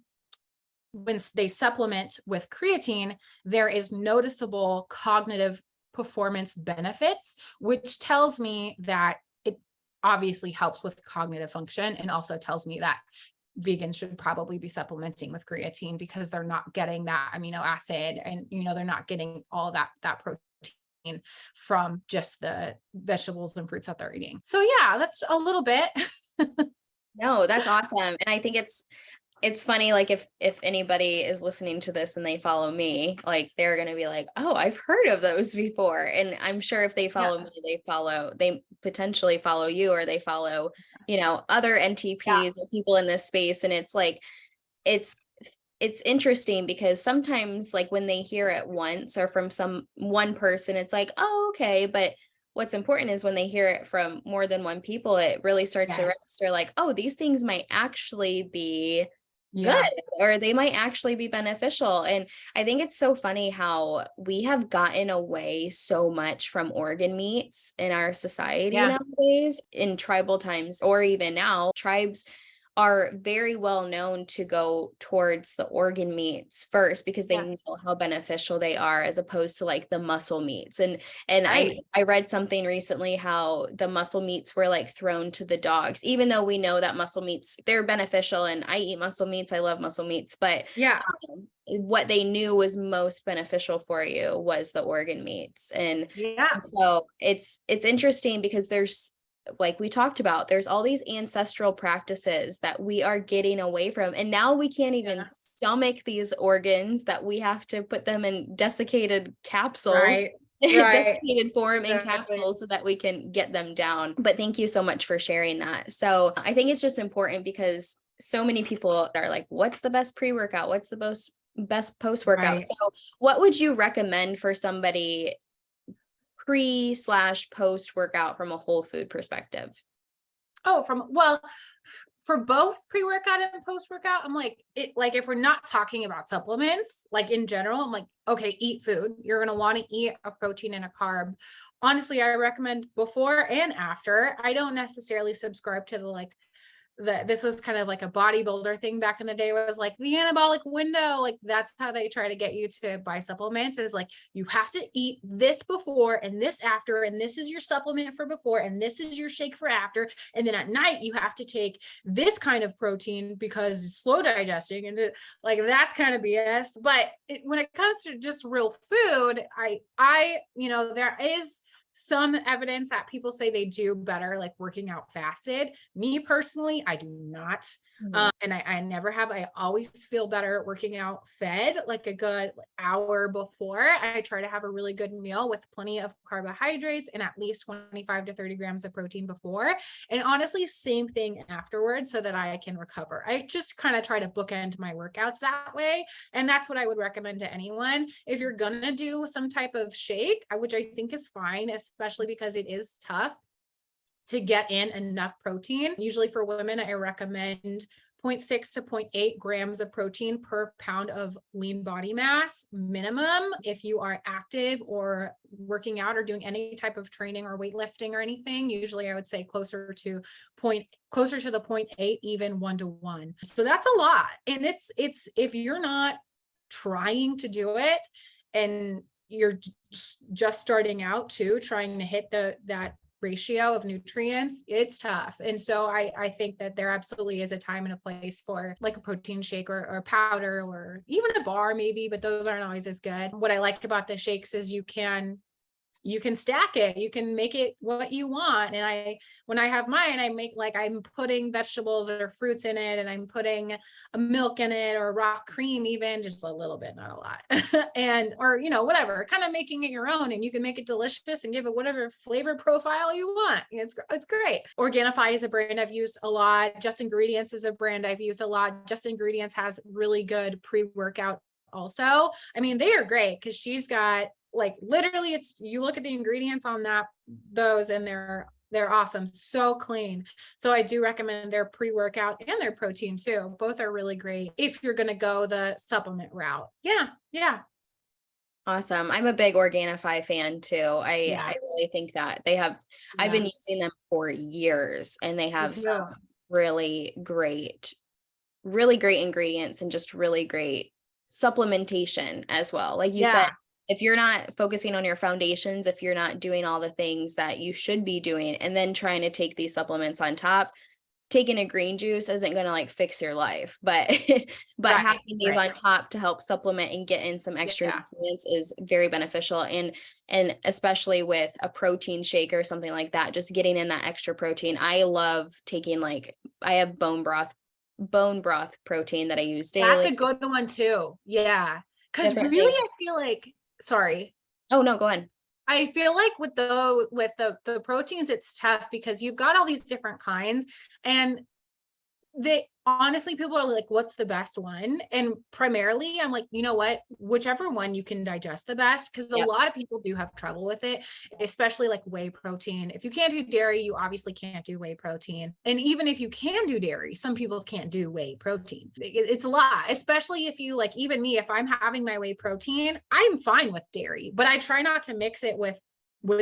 when they supplement with creatine, there is noticeable cognitive performance benefits, which tells me that it obviously helps with cognitive function, and also tells me that vegans should probably be supplementing with creatine because they're not getting that amino acid, and they're not getting all that protein from just the vegetables and fruits that they're eating. So yeah, that's a little bit. No, that's awesome. And I think it's funny, like if anybody is listening to this and they follow me, like they're going to be like, oh, I've heard of those before. And I'm sure if they Yeah. follow me, they potentially follow you, or they follow, other NTPs or people in this space. And it's like, it's interesting because sometimes like when they hear it once or from one person, it's like, oh, okay. But what's important is when they hear it from more than one people, it really starts to Yes. register like, oh, these things might actually be good, Yeah. or they might actually be beneficial. And I think it's so funny how we have gotten away so much from organ meats in our society Yeah. nowadays. In tribal times, or even now, tribes are very well known to go towards the organ meats first because they Yeah. know how beneficial they are, as opposed to like the muscle meats. And Right. I read something recently how the muscle meats were like thrown to the dogs, even though we know that muscle meats, they're beneficial, and I eat muscle meats, I love muscle meats, but Yeah. what they knew was most beneficial for you was the organ meats. Yeah. And so it's interesting because there's, like we talked about, there's all these ancestral practices that we are getting away from. And now we can't even stomach these organs, that we have to put them in desiccated capsules, Right. Right. desiccated form in Exactly. capsules so that we can get them down. But thank you so much for sharing that. So I think it's just important because so many people are like, what's the best pre-workout? What's the best post-workout? Right. So what would you recommend for somebody pre/post workout from a whole food perspective? Oh, for both pre-workout and post-workout, I'm like, if we're not talking about supplements, like in general, I'm like, okay, eat food. You're going to want to eat a protein and a carb. Honestly, I recommend before and after. I don't necessarily subscribe to this was kind of like a bodybuilder thing back in the day, where it was like the anabolic window. Like that's how they try to get you to buy supplements, is like, you have to eat this before and this after, and this is your supplement for before, and this is your shake for after. And then at night you have to take this kind of protein because it's slow digesting. And like, that's kind of BS. But when it comes to just real food, there is some evidence that people say they do better, like working out fasted. Me personally, I do not. And I never have. I always feel better working out fed, like a good hour before. I try to have a really good meal with plenty of carbohydrates and at least 25 to 30 grams of protein before. And honestly, same thing afterwards, so that I can recover. I just kind of try to bookend my workouts that way. And that's what I would recommend to anyone. If you're going to do some type of shake, which I think is fine, especially because it is tough to get in enough protein. Usually for women, I recommend 0.6 to 0.8 grams of protein per pound of lean body mass minimum. If you are active or working out or doing any type of training or weightlifting or anything, usually I would say closer to the 0.8, even 1-to-1. So that's a lot. And it's if you're not trying to do it and you're just starting out too, trying to hit that ratio of nutrients, it's tough. And so I think that there absolutely is a time and a place for like a protein shake or powder or even a bar maybe, but those aren't always as good. What I like about the shakes is you can you can stack it, you can make it what you want. And when I have mine, I make like I'm putting vegetables or fruits in it, and I'm putting a milk in it or raw cream, even just a little bit, not a lot. And, or, whatever, kind of making it your own, and you can make it delicious and give it whatever flavor profile you want. It's great. Organifi is a brand I've used a lot. Just Ingredients is a brand I've used a lot. Just Ingredients has really good pre-workout also. I mean, they are great because she's got like literally you look at the ingredients on those and they're awesome. So clean. So I do recommend their pre-workout and their protein too. Both are really great if you're going to go the supplement route. Yeah. Yeah. Awesome. I'm a big Organifi fan too. Yeah. I really think that I've been using them for years, and they have some really great ingredients and just really great supplementation as well. Like you said, if you're not focusing on your foundations, if you're not doing all the things that you should be doing, and then trying to take these supplements on top, taking a green juice isn't going to like fix your life, but having these on top to help supplement and get in some extra nutrients is very beneficial. And especially with a protein shake or something like that, just getting in that extra protein. I love taking I have bone broth protein that I use daily. That's a good one too. Yeah. Cause really, I feel like, sorry. Oh no, go on. I feel like with the proteins, it's tough because you've got all these different kinds, and honestly, people are like, what's the best one? And primarily I'm like, you know what, whichever one you can digest the best, because a lot of people do have trouble with it, especially like whey protein. If you can't do dairy, you obviously can't do whey protein. And even if you can do dairy, some people can't do whey protein. It's a lot, especially if you like, even me, if I'm having my whey protein, I'm fine with dairy, but I try not to mix it with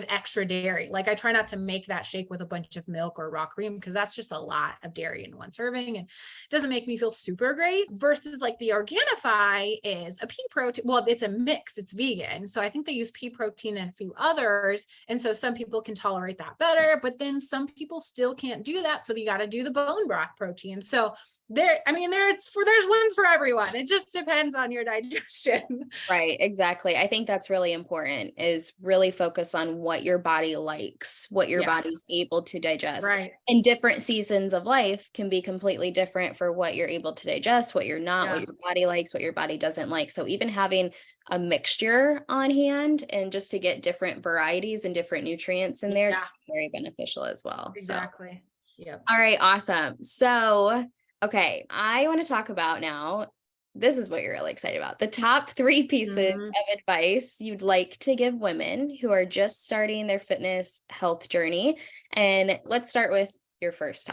extra dairy. Like I try not to make that shake with a bunch of milk or raw cream, because that's just a lot of dairy in one serving and it doesn't make me feel super great. Versus like the Organifi is a pea protein. Well, it's a mix, it's vegan. So I think they use pea protein and a few others. And so some people can tolerate that better, but then some people still can't do that. So you got to do the bone broth protein. So there's ones for everyone. It just depends on your digestion. Right. Exactly. I think that's really important, is really focus on what your body likes, what your body's able to digest. Right. And different seasons of life can be completely different for what you're able to digest, what you're not, what your body likes, what your body doesn't like. So even having a mixture on hand and just to get different varieties and different nutrients in there, very beneficial as well. Exactly. Yeah. All right. Awesome. So okay, I want to talk about now, this is what you're really excited about, the top 3 pieces of advice you'd like to give women who are just starting their fitness health journey. And let's start with your first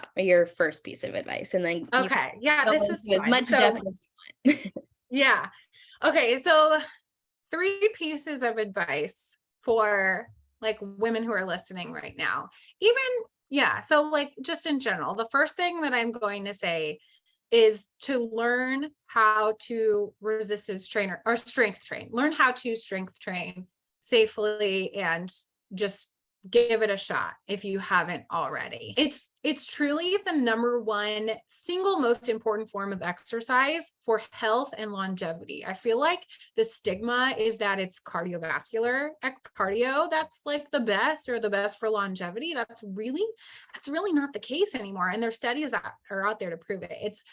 piece of advice. And then this is as much depth as you want. Yeah. Okay. So 3 pieces of advice for like women who are listening right now. So like just in general, the first thing that I'm going to say is to learn how to resistance train or strength train. Learn how to strength train safely and just give it a shot if you haven't already. It's truly the number one single most important form of exercise for health and longevity. I feel like the stigma is that it's cardiovascular cardio that's like the best for longevity. That's really not the case anymore. And there's studies that are out there to prove it. It's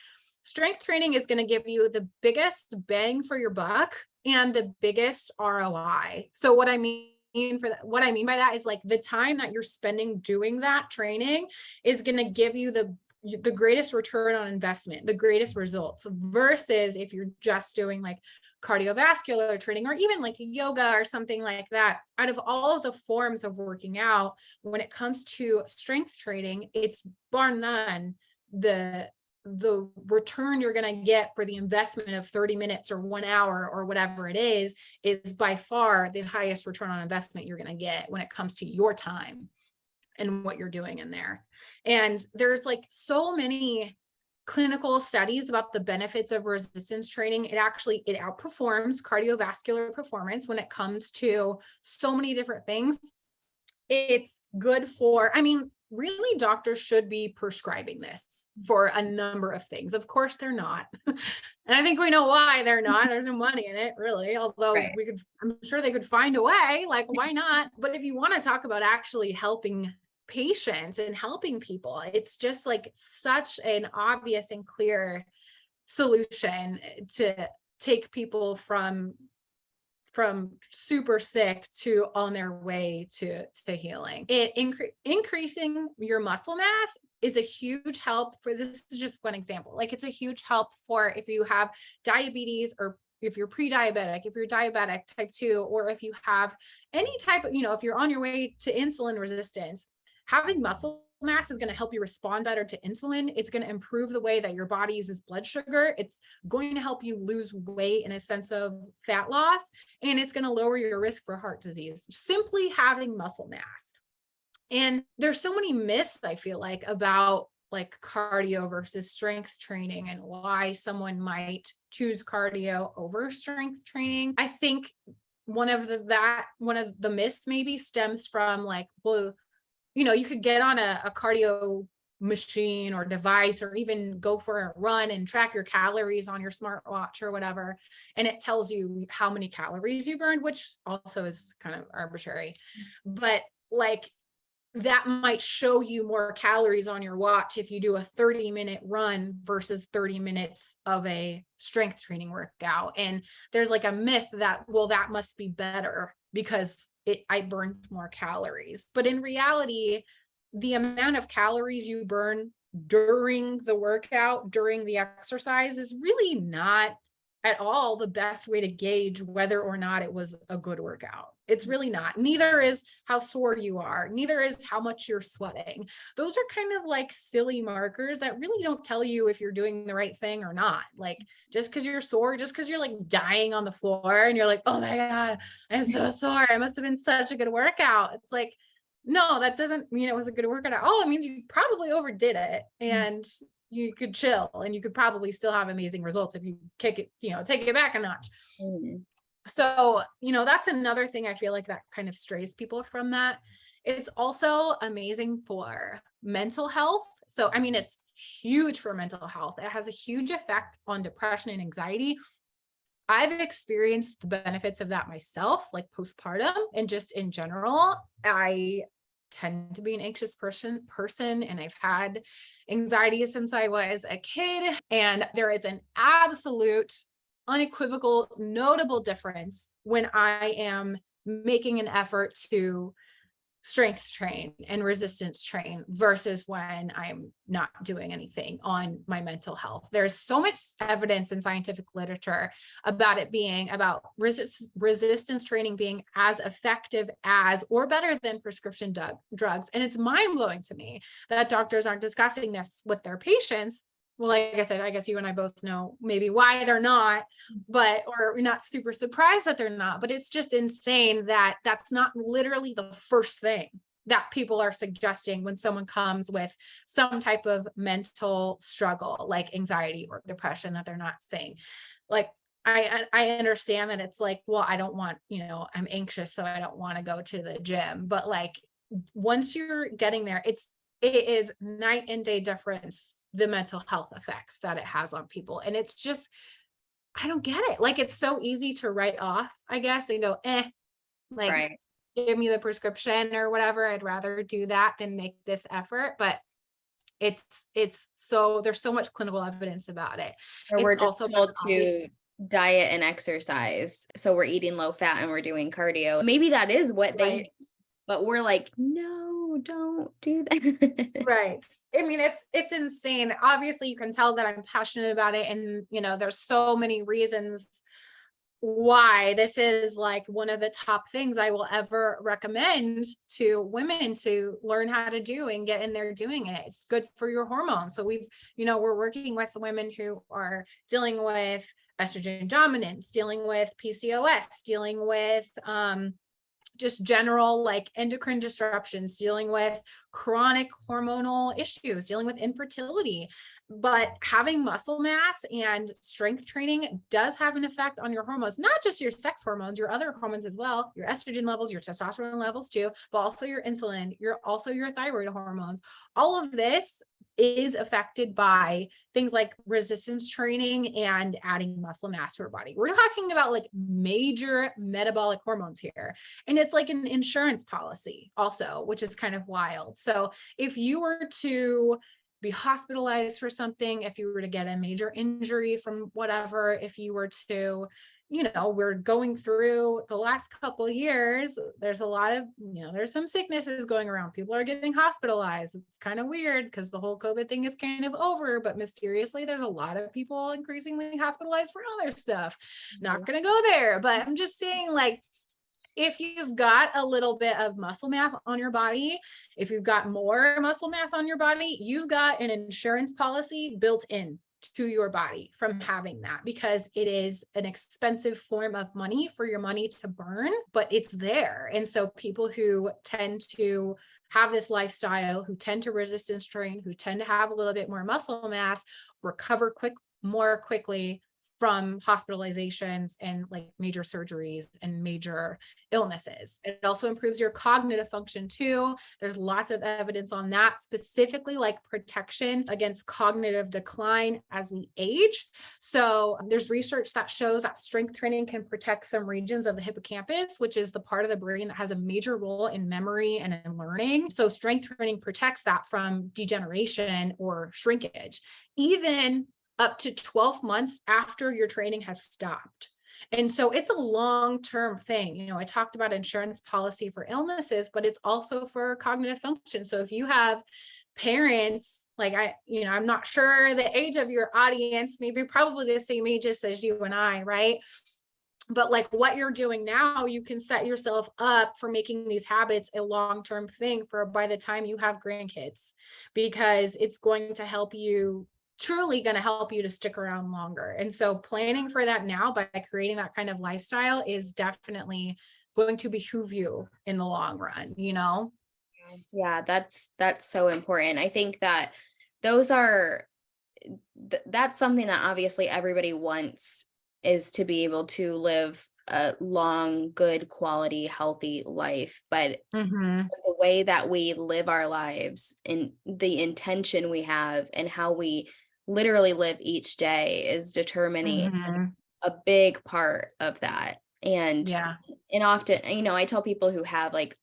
strength training is going to give you the biggest bang for your buck and the biggest ROI. So what I mean by that is like the time that you're spending doing that training is going to give you the greatest return on investment, the greatest results, versus if you're just doing like cardiovascular training or even like yoga or something like that. Out of all of the forms of working out, when it comes to strength training, it's bar none the return you're going to get for the investment of 30 minutes or 1 hour or whatever it is by far the highest return on investment you're going to get when it comes to your time and what you're doing in there. And there's like so many clinical studies about the benefits of resistance training. It outperforms cardiovascular performance when it comes to so many different things. It's good for, really doctors should be prescribing this for a number of things. Of course they're not. And I think we know why they're not. There's no money in it, really. Although Right. I'm sure they could find a way, like, why not? But if you want to talk about actually helping patients and helping people, it's just like such an obvious and clear solution to take people from super sick to on their way to healing. It increasing your muscle mass is a huge help for, this is just one example. Like, it's a huge help for if you have diabetes, or if you're pre-diabetic, if you're diabetic type 2, or if you have any type of, if you're on your way to insulin resistance, having muscle mass is going to help you respond better to insulin. It's going to improve the way that your body uses blood sugar. It's going to help you lose weight in a sense of fat loss, and it's going to lower your risk for heart disease, simply having muscle mass. And there's so many myths, I feel like, about like cardio versus strength training and why someone might choose cardio over strength training. I think one of the myths maybe stems from like, well, you could get on a cardio machine or device, or even go for a run and track your calories on your smartwatch or whatever. And it tells you how many calories you burned, which also is kind of arbitrary. But like, that might show you more calories on your watch if you do a 30-minute run versus 30 minutes of a strength training workout. And there's like a myth that, well, that must be better because I burned more calories. But in reality, the amount of calories you burn during the workout, during the exercise, is really not at all the best way to gauge whether or not it was a good workout. It's really not. Neither is how sore you are. Neither is how much you're sweating. Those are kind of like silly markers that really don't tell you if you're doing the right thing or not. Like, just because you're sore, just because you're like dying on the floor and you're like, oh my God, I'm so sore, it must have been such a good workout. It's like, no, that doesn't mean it was a good workout at all. It means you probably overdid it, and you could chill, and you could probably still have amazing results if you kick it, take it back a notch. Mm. So, that's another thing I feel like that kind of strays people from that. It's also amazing for mental health. So, I mean, it's huge for mental health. It has a huge effect on depression and anxiety. I've experienced the benefits of that myself, like postpartum, and just in general. I tend to be an anxious person, and I've had anxiety since I was a kid. And there is an absolute, unequivocal, notable difference when I am making an effort to strength train and resistance train versus when I'm not doing anything on my mental health. There's so much evidence in scientific literature about it being about resistance training being as effective as or better than prescription drugs. And it's mind blowing to me that doctors aren't discussing this with their patients. Well, like I said, I guess you and I both know maybe why they're not, but, or we're not super surprised that they're not, but it's just insane that that's not literally the first thing that people are suggesting when someone comes with some type of mental struggle, like anxiety or depression, that they're not saying. Like, I understand that it's like, well, I don't want, I'm anxious, so I don't want to go to the gym. But like, once you're getting there, it is night and day difference, the mental health effects that it has on people. And it's just, I don't get it. Like, it's so easy to write off, I guess, and go, like, Right. give me the prescription or whatever. I'd rather do that than make this effort. But it's so, there's so much clinical evidence about it. Or we're It's just also been told obvious. to diet and exercise. So we're eating low fat and we're doing cardio. Maybe that is what they Right. need, but we're like, no, don't do that. Right. I mean, it's insane. Obviously, you can tell that I'm passionate about it. And, there's so many reasons why this is like one of the top things I will ever recommend to women to learn how to do and get in there doing it. It's good for your hormones. So we're working with women who are dealing with estrogen dominance, dealing with PCOS, dealing with, just general like endocrine disruptions, dealing with chronic hormonal issues, dealing with infertility. But having muscle mass and strength training does have an effect on your hormones, not just your sex hormones, your other hormones as well, your estrogen levels, your testosterone levels too, but also your insulin, your thyroid hormones. All of this is affected by things like resistance training and adding muscle mass to our body. We're talking about like major metabolic hormones here. And it's like an insurance policy also, which is kind of wild. So if you were to be hospitalized for something, if you were to get a major injury from whatever, if you were to, we're going through the last couple of years, there's a lot of, there's some sicknesses going around. People are getting hospitalized. It's kind of weird because the whole COVID thing is kind of over, but mysteriously there's a lot of people increasingly hospitalized for other stuff. Not going to go there, but I'm just saying, like, if you've got a little bit of muscle mass on your body, if you've got more muscle mass on your body, you've got an insurance policy built in to your body from having that, because it is an expensive form of money for your money to burn, but it's there. And so people who tend to have this lifestyle, who tend to resistance train, who tend to have a little bit more muscle mass, recover more quickly from hospitalizations and like major surgeries and major illnesses. It also improves your cognitive function too. There's lots of evidence on that, specifically like protection against cognitive decline as we age. So there's research that shows that strength training can protect some regions of the hippocampus, which is the part of the brain that has a major role in memory and in learning. So strength training protects that from degeneration or shrinkage, even up to 12 months after your training has stopped. And so it's a long-term thing. I talked about insurance policy for illnesses, but it's also for cognitive function. So if you have parents, like I'm not sure the age of your audience, maybe probably the same ages as you and I, right? But like what you're doing now, you can set yourself up for making these habits a long-term thing for by the time you have grandkids, because it's going to help you, truly going to help you to stick around longer. And so planning for that now by creating that kind of lifestyle is definitely going to behoove you in the long run, Yeah, that's so important. I think that those are that's something that obviously everybody wants, is to be able to live a long, good quality, healthy life. But Mm-hmm. the way that we live our lives and the intention we have and how we literally live each day is determining Mm-hmm. a big part of that. And Yeah. often, I tell people who have like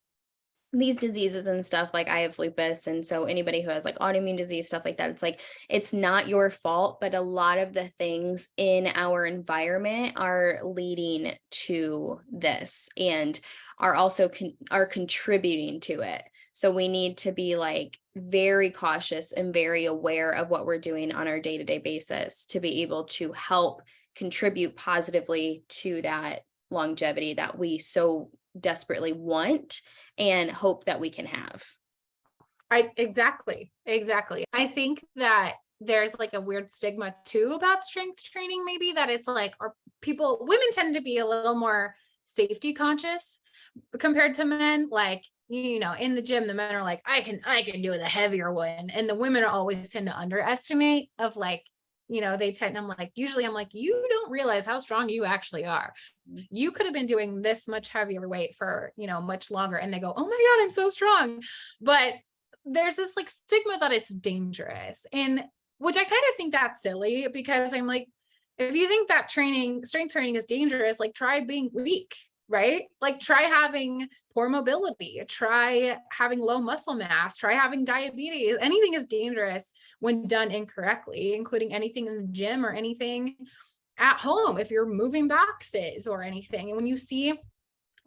these diseases and stuff, like I have lupus, and so anybody who has like autoimmune disease, stuff like that, it's like it's not your fault, but a lot of the things in our environment are leading to this and are also are contributing to it. So we need to be like very cautious and very aware of what we're doing on our day-to-day basis to be able to help contribute positively to that longevity that we so desperately want and hope that we can have. Exactly. I think that there's like a weird stigma too about strength training, maybe, that it's like, or women tend to be a little more safety conscious compared to men. Like, in the gym, the men are like, I can do the heavier one. And the women are always tend to underestimate of like, usually I'm like, you don't realize how strong you actually are. You could have been doing this much heavier weight for, much longer. And they go, oh my God, I'm so strong. But there's this like stigma that it's dangerous. And which I kind of think that's silly, because I'm like, if you think that strength training is dangerous, like try being weak, right? Like try having poor mobility, try having low muscle mass, try having diabetes. Anything is dangerous when done incorrectly, including anything in the gym or anything at home, if you're moving boxes or anything. And when you see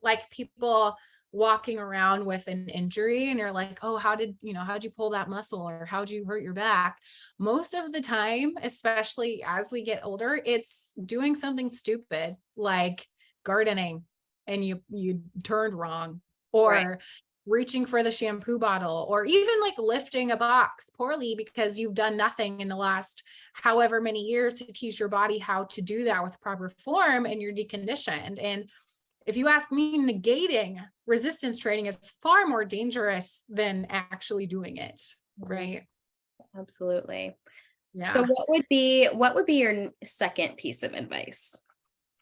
like people walking around with an injury and you're like, oh, how'd you pull that muscle, or how'd you hurt your back? Most of the time, especially as we get older, it's doing something stupid like gardening and you turned wrong, or Right. reaching for the shampoo bottle, or even like lifting a box poorly because you've done nothing in the last however many years to teach your body how to do that with proper form, and you're deconditioned. And if you ask me, negating resistance training is far more dangerous than actually doing it. Right. Absolutely. So Yeah. what would be your second piece of advice?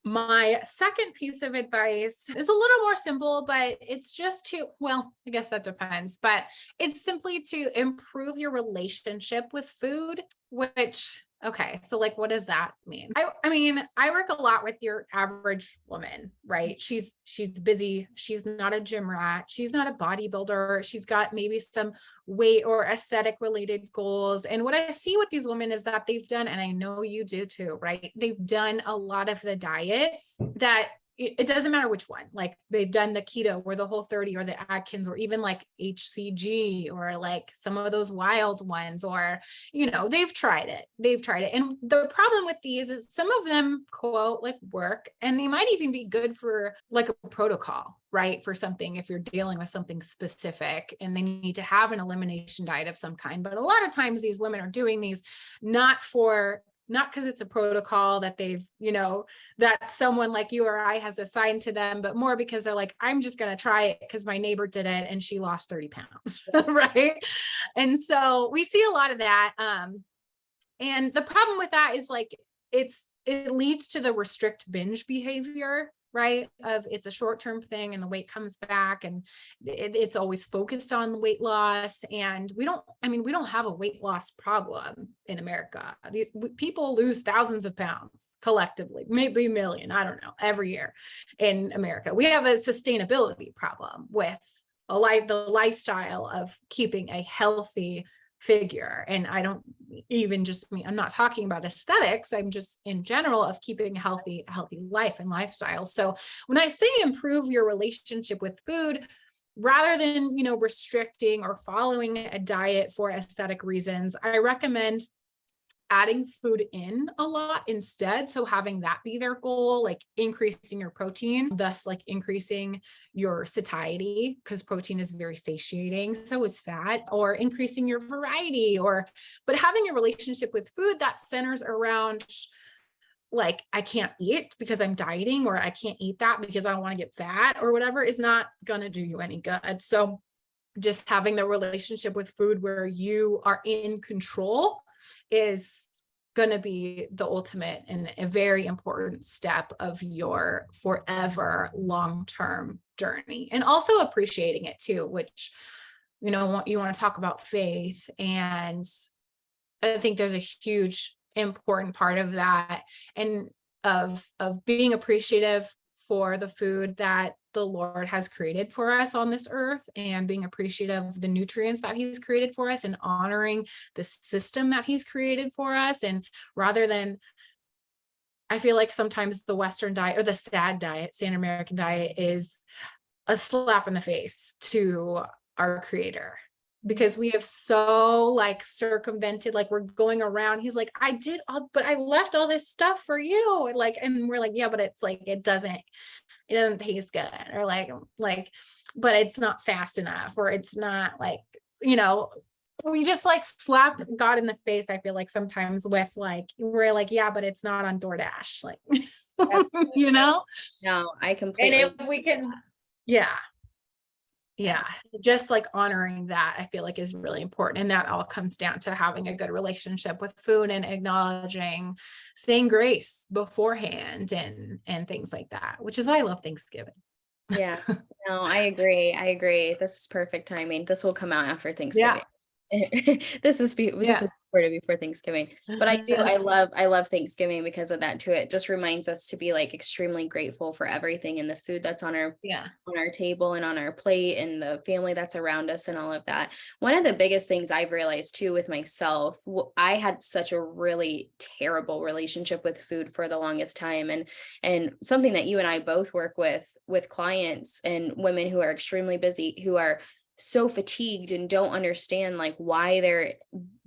My second piece of advice is a little more simple, but it's just to, well, I guess that depends, but it's simply to improve your relationship with food, which, okay, so like, what does that mean? I mean, I work a lot with your average woman, right? She's busy. She's not a gym rat. She's not a bodybuilder. She's got maybe some weight or aesthetic related goals. And what I see with these women is that they've done, and I know you do too, right? They've done a lot of the diets that it doesn't matter which one. Like they've done the keto or the Whole30 or the Atkins or even like HCG or like some of those wild ones, or, you know, they've tried it. They've tried it. And the problem with these is some of them quote like work, and they might even be good for like a protocol, right? For something, if you're dealing with something specific and they need to have an elimination diet of some kind. But a lot of times these women are doing these not because it's a protocol that they've, you know, that someone like you or I has assigned to them, but more because they're like, I'm just going to try it because my neighbor did it and she lost 30 pounds. Right. And so we see a lot of that. And the problem with that is like, it leads to the restrict binge behavior, right? Of it's a short-term thing and the weight comes back, and it's always focused on weight loss. And we don't have a weight loss problem in America. These people lose thousands of pounds collectively, maybe a million, I don't know, every year in America. We have a sustainability problem with the lifestyle of keeping a healthy figure. And I don't even just mean, I'm not talking about aesthetics. I'm just in general of keeping a healthy life and lifestyle. So when I say improve your relationship with food, rather than, you know, restricting or following a diet for aesthetic reasons, I recommend adding food in a lot instead. So having that be their goal, like increasing your protein, thus like increasing your satiety, because protein is very satiating. So is fat, or increasing your variety, but having a relationship with food that centers around like, I can't eat because I'm dieting, or I can't eat that because I don't want to get fat or whatever, is not going to do you any good. So just having the relationship with food where you are in control is going to be the ultimate and a very important step of your forever long-term journey. And also appreciating it too, which, you know, you want to talk about faith. And I think there's a huge important part of that, and of being appreciative for the food that the Lord has created for us on this earth, and being appreciative of the nutrients that he's created for us, and honoring the system that he's created for us. And rather than, I feel like sometimes the Western diet or the standard American diet is a slap in the face to our creator, because we have so like circumvented, like we're going around. He's like, I did all, but I left all this stuff for you. Like, and we're like, yeah, but it's like, it doesn't taste good, or like, but it's not fast enough, or it's not like, you know, we just like slap God in the face. I feel like sometimes with like, we're like, yeah, but it's not on DoorDash. Like, you know, No, I and completely. if we can, yeah. Yeah, just like honoring that, I feel like is really important. And that all comes down to having a good relationship with food and acknowledging, saying grace beforehand and things like that, which is why I love Thanksgiving. Yeah. No, I agree. I agree. This is perfect timing. This will come out after Yeah. Thanksgiving. This Yeah. is recorded before Thanksgiving. But I love Thanksgiving because of that too. It just reminds us to be like extremely grateful for everything and the food that's Yeah. on our table and on our plate, and the family that's around us and all of that. One of the biggest things I've realized too with myself, I had such a really terrible relationship with food for the longest time, and something that you and I both work with clients and women who are extremely busy, who are so fatigued and don't understand like why they're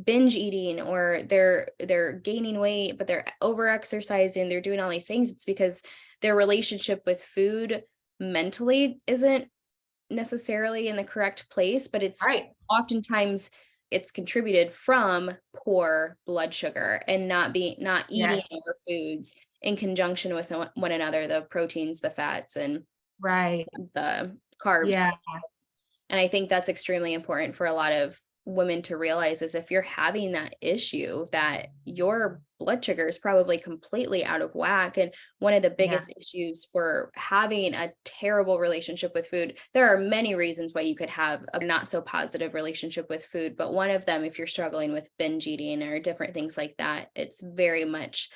binge eating, or they're gaining weight, but they're over exercising, they're doing all these things. It's because their relationship with food mentally isn't necessarily in the correct place, but it's Right. oftentimes it's contributed from poor blood sugar and not eating Yes. our foods in conjunction with one another, the proteins, the fats, and Right. the carbs. Yeah. And I think that's extremely important for a lot of women to realize is if you're having that issue, that your blood sugar is probably completely out of whack. And one of the Yeah. biggest issues for having a terrible relationship with food, there are many reasons why you could have a not so positive relationship with food. But one of them, if you're struggling with binge eating or different things like that, it's very much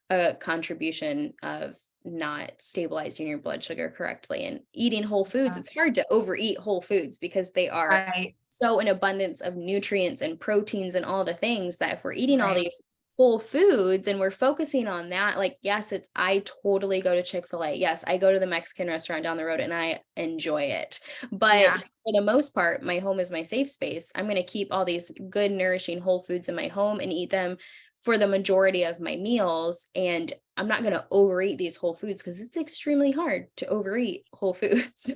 a contribution of not stabilizing your blood sugar correctly. And eating whole foods, Yeah. it's hard to overeat whole foods because they are Right. so an abundance of nutrients and proteins and all the things that if we're eating all Right. these whole foods and we're focusing on that, like, yes, it's, I totally go to Chick-fil-A. Yes, I go to the Mexican restaurant down the road and I enjoy it. But Yeah. for the most part, my home is my safe space. I'm going to keep all these good, nourishing whole foods in my home and eat them for the majority of my meals. And I'm not going to overeat these whole foods because it's extremely hard to overeat whole foods.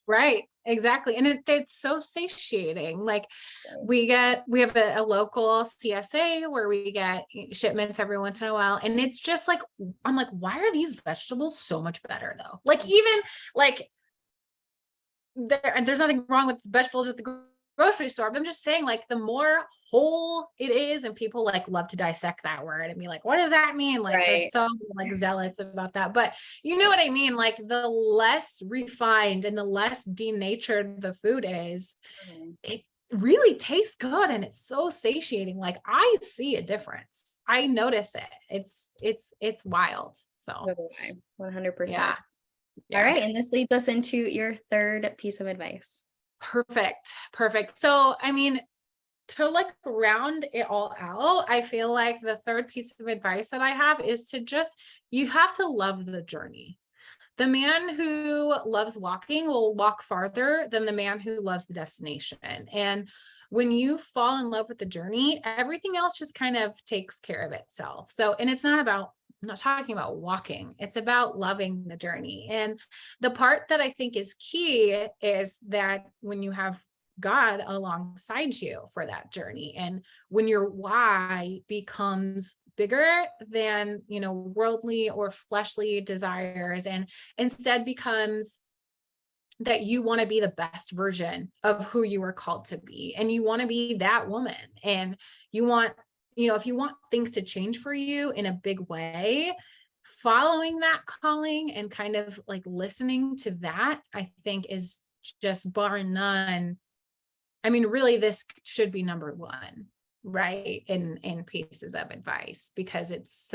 Right. Exactly. And it's so satiating. Like Right. we have a local CSA where we get shipments every once in a while. And it's just like, I'm like, why are these vegetables so much better though? Like even like there's nothing wrong with vegetables at the grocery store, but I'm just saying like the more whole it is, and people like love to dissect that word and be like, what does that mean? Like there's Right. so like zealots about that, but you know what I mean? Like the less refined and the less denatured the food is, Mhm. it really tastes good and it's so satiating. Like I see a difference. I notice it. It's wild. So So do I, 100%. yeah. All Yeah. right, and this leads us into your third piece of advice. Perfect. Perfect. So, I mean, to like round it all out, I feel like the third piece of advice that I have is to just, you have to love the journey. The man who loves walking will walk farther than the man who loves the destination. And when you fall in love with the journey, everything else just kind of takes care of itself. So, and it's not about, I'm not talking about walking, it's about loving the journey. And the part that I think is key is that when you have God alongside you for that journey, and when your why becomes bigger than, you know, worldly or fleshly desires, and instead becomes that you want to be the best version of who you were called to be, and you want to be that woman, and you want, you know, if you want things to change for you in a big way, following that calling and kind of like listening to that, I think is just bar none. I mean, really, this should be number one, right? In pieces of advice, because it's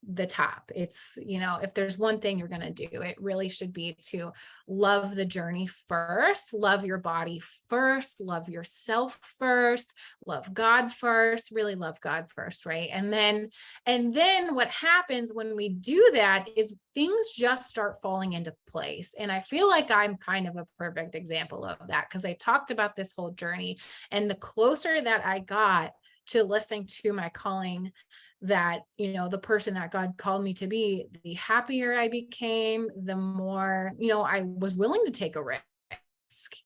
the top. It's, you know, if there's one thing you're going to do, it really should be to love the journey first, love your body first, love yourself first, love God first, really love God first, right? And then what happens when we do that is things just start falling into place. And I feel like I'm kind of a perfect example of that, because I talked about this whole journey, and the closer that I got to listening to my calling, that, you know, the person that God called me to be, the happier I became, the more, you know, I was willing to take a risk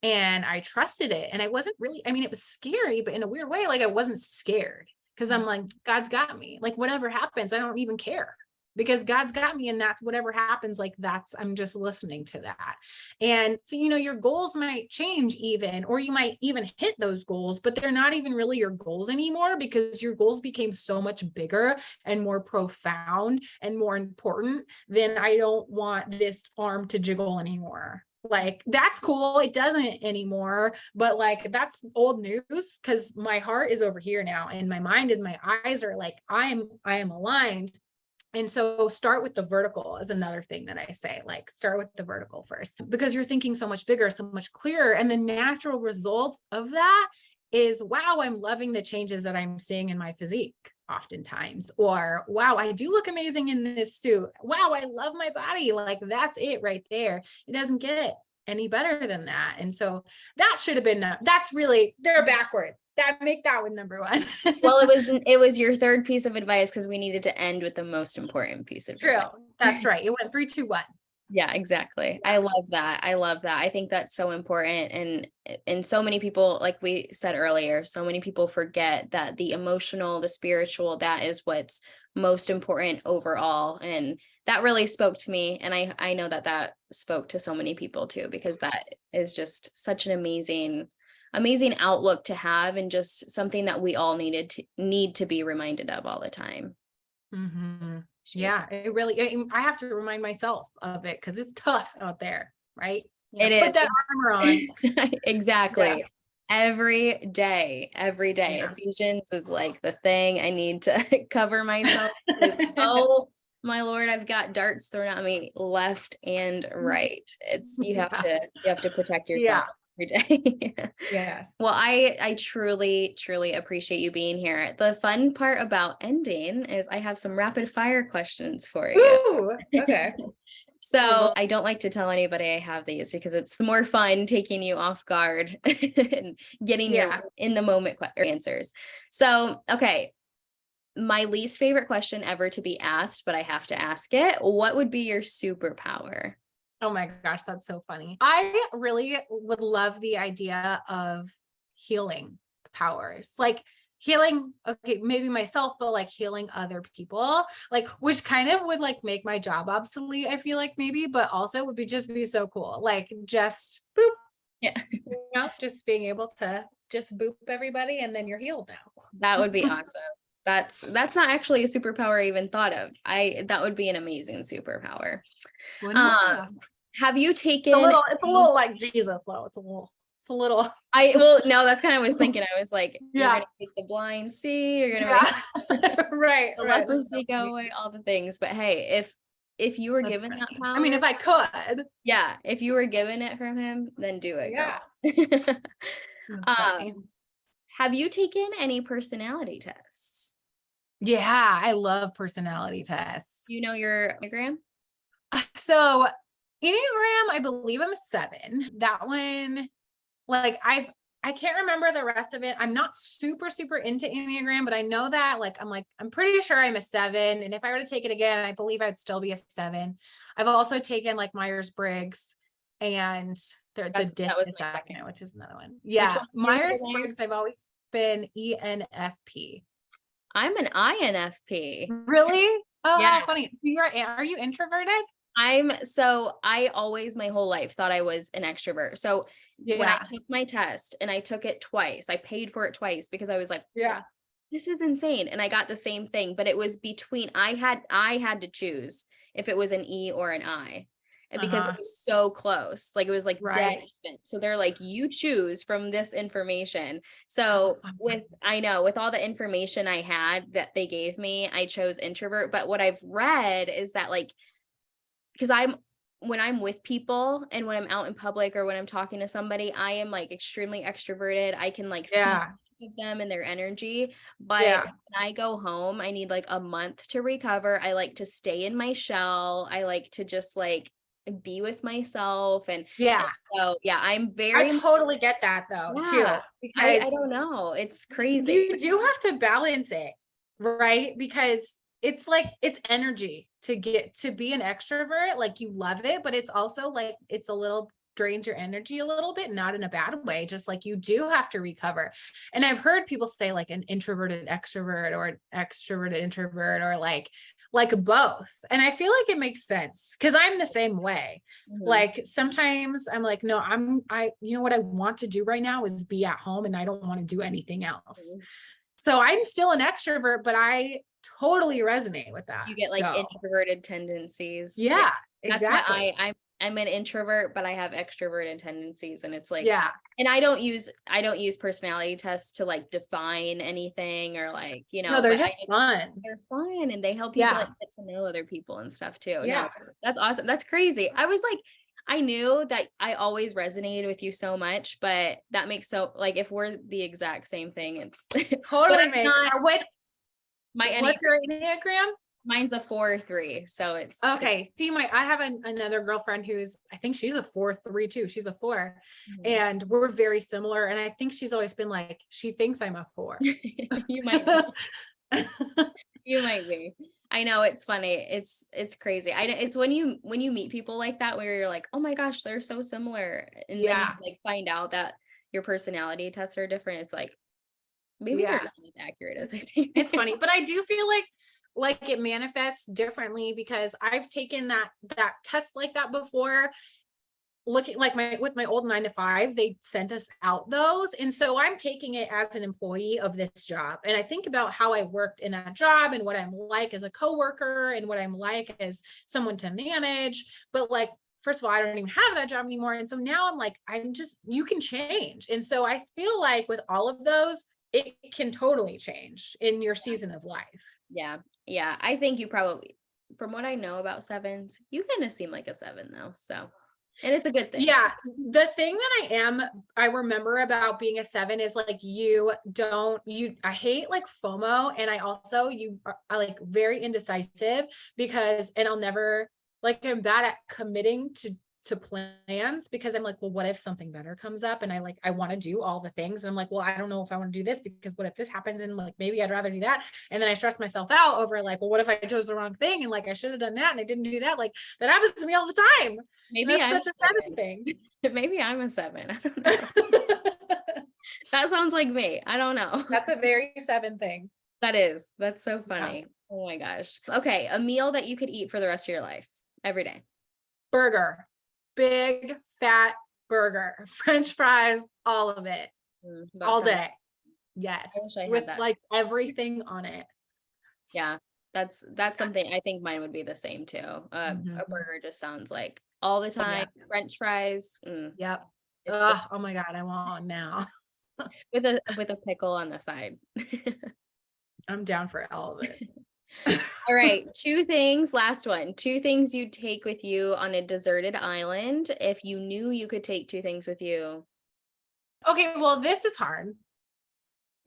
and I trusted it. And I wasn't really, I mean, it was scary, but in a weird way, like I wasn't scared, because I'm like, God's got me. Like whatever happens, I don't even care, because God's got me. And that's whatever happens. Like that's, I'm just listening to that. And so, you know, your goals might change even, or you might even hit those goals, but they're not even really your goals anymore, because your goals became so much bigger and more profound and more important than, I don't want this arm to jiggle anymore. Like that's cool, it doesn't anymore, but like that's old news, because my heart is over here now, and my mind and my eyes are like, I am aligned. And so start with the vertical is another thing that I say, like start with the vertical first, because you're thinking so much bigger, so much clearer. And the natural result of that is, wow, I'm loving the changes that I'm seeing in my physique oftentimes, or wow, I do look amazing in this suit. Wow, I love my body. Like that's it right there. It doesn't get any better than that. And so that should have been, that's really, they're backward. That make that one number one. Well, it was your third piece of advice because we needed to end with the most important piece of True. advice. That's right. It went 3, 2, 1. Yeah, exactly. Yeah. I love that. I love that. I think that's so important. And so many people, like we said earlier, so many people forget that the emotional, the spiritual, that is what's most important overall. And that really spoke to me. And I know that that spoke to so many people too, because that is just such an amazing amazing outlook to have, and just something that we all need to be reminded of all the time. Mhm. Yeah. Yeah, it really, I have to remind myself of it because it's tough out there, right? It Put is. that armor on. Yeah. Exactly. Every day. Yeah. Ephesians is like the thing I need to cover myself because, oh my Lord, I've got darts thrown at me left and right. It's Yeah. you have to protect yourself Yeah. every day. Yes. Well, I truly, truly appreciate you being here. The fun part about ending is I have some rapid fire questions for you. Ooh, okay. I So love. I don't like to tell anybody I have these because it's more fun taking you off guard and getting your Yeah. in the moment answers. So, okay, my least favorite question ever to be asked, but I have to ask it. What would be your superpower? Oh my gosh, that's so funny. I really would love the idea of healing powers. Like healing, okay, maybe myself, but like healing other people, like which kind of would like make my job obsolete, I feel like maybe, but also would be just be so cool. Like just boop, Yeah, just being able to just boop everybody and then you're healed that would be now. awesome. That's not actually a superpower I even thought of. That would be an amazing superpower. Wouldn't Um, it? have you taken It's a little like Jesus though. It's a little, well, no, that's kind of what I was thinking. I was like, you're yeah. gonna make the blind see, you're gonna Yeah. make Right, the right. That's so leprosy go funny. away, all the things. But hey, if you were That's given that funny. I mean, power, if I could. yeah, if you were given it from him, then do it, Yeah. girl. That's funny. um, have you taken any personality tests? Yeah, I love personality tests. Do you know your Enneagram? So, Enneagram, I believe I'm a 7. That one, like I can't remember the rest of it. I'm not super, super into Enneagram, but I know that I'm pretty sure I'm a 7. And if I were to take it again, I believe I'd still be a 7. I've also taken like Myers-Briggs and the That was DISC my second. assessment, which is another one. Which Yeah. one were you again? Myers-Briggs, I've always been ENFP. I'm an INFP. Really? Oh, Yeah. how funny. Are you introverted? I always my whole life thought I was an extrovert. So when I Yeah. took my test and I took it twice, I paid for it twice because I was like, Yeah. this is insane. And I got the same thing, but it was between I had to choose if it was an E or an I. And because it Uh-huh. was so close, like it was like dead Right. even. So they're like, you choose from this information. How So fun. I know with all the information I had that they gave me, I chose introvert. But what I've read is that like, because when I'm with people and when I'm out in public or when I'm talking to somebody, I am like extremely extroverted. I can like feed Yeah. them and their energy. But Yeah. when I go home, I need like a month to recover. I like to stay in my shell. I like to just like be with myself. And Yeah. so yeah, I'm I very totally get that though, too, yeah. I because don't know. It's crazy. you do have to balance it, right? Because it's like it's energy to get to be an extrovert, like you love it, but it's also like it's a little drains your energy a little bit, not in a bad way, just like you do have to recover. And I've heard people say like an introverted extrovert or an extroverted introvert or like both. And I feel like it makes sense because I'm the same way. Mhm. Like sometimes I'm like, no, you know what I want to do right now is be at home and I don't want to do anything else. Mhm. So I'm still an extrovert, but I totally resonate with that. You get like So introverted tendencies. Yeah. yeah, That's what exactly. I'm an introvert, but I have extroverted tendencies. And it's like, Yeah. and I don't use personality tests to like define anything or like, No, they're but just fun. they're fun and they help people like Yeah. get to know other people and stuff too. No, Yeah. that's awesome. That's crazy. I was like, I knew that I always resonated with you so much, but that makes so like if we're the exact same thing, it's but Totally I'm makes. not my any What's your Enneagram? mine's a 4-3. So it's Okay. See, I have another girlfriend who's, I think she's a 4-3 too. She's a 4 Mhm. and we're very similar. And I think she's always been like, she thinks I'm a 4. You might be. You might be. I know it's funny. It's crazy. It's when you meet people like that where you're like, "Oh my gosh, they're so similar." And then you Yeah. like find out that your personality tests are different. It's like maybe they're Yeah. not as accurate as I It's think. funny, but I do feel like it manifests differently because I've taken that test like that before looking like with my old 9 to 5, they sent us out those. And so I'm taking it as an employee of this job. And I think about how I worked in that job and what I'm like as a coworker and what I'm like as someone to manage. But like, first of all, I don't even have that job anymore. And so now I'm like, you can change. And so I feel like with all of those, it can totally change in your season of life. Yeah. Yeah. I think you probably, from what I know about 7s, you kind of seem like a 7 though. So, and it's a good thing. Yeah. The thing that I remember about being a 7 is like, I hate like FOMO. And I also, you are like very indecisive and I'll never, like, I'm bad at committing to plans because I'm like, well, what if something better comes up? And I want to do all the things. And I'm like, well, I don't know if I want to do this because what if this happens? And like, maybe I'd rather do that. And then I stress myself out over like, well, what if I chose the wrong thing? And like, I should have done that and I didn't do that. Like that happens to me all the time. Maybe that's such a 7 thing. Maybe I'm a 7. I don't know. That sounds like me. I don't know. That's a very 7 thing. That's so funny. Yeah. Oh my gosh. Okay. A meal that you could eat for the rest of your life every day. Burger. Big fat burger, French fries, all of it, all day. Yes, with like everything on it. Yeah, that's something I think mine would be the same too. A burger just sounds like all the time. Yeah. French fries. Yep. Oh my God, I want one now. with a pickle on the side. I'm down for all of it. All right. 2 things. Last one. 2 things you'd take with you on a deserted island if you knew you could take 2 things with you. Okay. Well, this is hard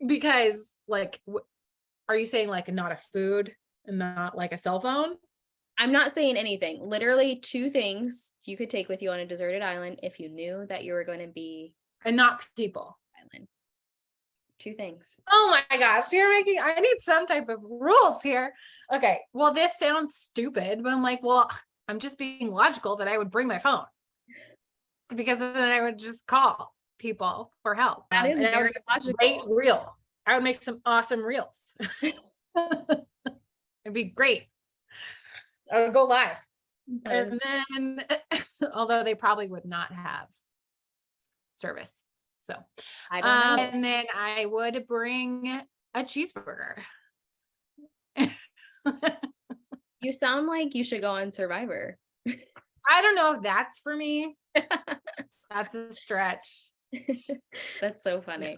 because like, are you saying like not a food and not like a cell phone? I'm not saying anything. Literally 2 things you could take with you on a deserted island if you knew that you were going to be. And not people. Island. 2 things. Oh my gosh, I need some type of rules here. Okay, well, this sounds stupid, but I'm like, well, I'm just being logical that I would bring my phone because then I would just call people for help. That is very logical. Great reel. I would make some awesome reels. It'd be great. I would go live. And then, although they probably would not have service. So, I don't know. And then I would bring a cheeseburger. You sound like you should go on Survivor. I don't know if that's for me. That's a stretch. That's so funny.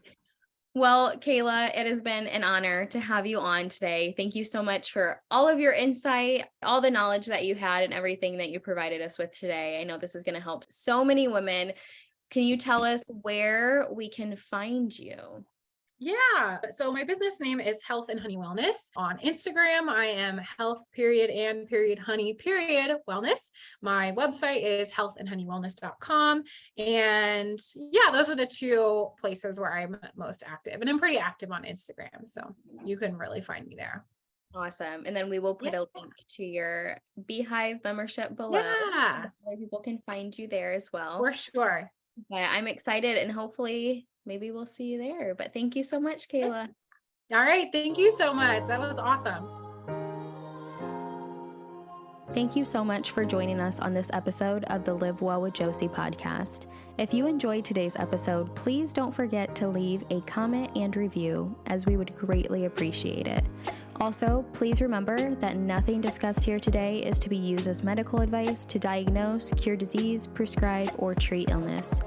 Well, Kayla, it has been an honor to have you on today. Thank you so much for all of your insight, all the knowledge that you had and everything that you provided us with today. I know this is going to help so many women. Can you tell us where we can find you? Yeah. So my business name is Health and Honey Wellness. On Instagram, I am health.and.honey.wellness. My website is healthandhoneywellness.com. And yeah, those are the 2 places where I'm most active. And I'm pretty active on Instagram. So you can really find me there. Awesome. And then we will put a link to your Beehive membership below. Yeah. So other people can find you there as well. For sure. Okay, I'm excited and hopefully maybe we'll see you there. But thank you so much, Kayla. All right. Thank you so much. That was awesome. Thank you so much for joining us on this episode of the Live Well with Josie podcast. If you enjoyed today's episode, please don't forget to leave a comment and review, as we would greatly appreciate it. Also, please remember that nothing discussed here today is to be used as medical advice to diagnose, cure disease, prescribe, or treat illness.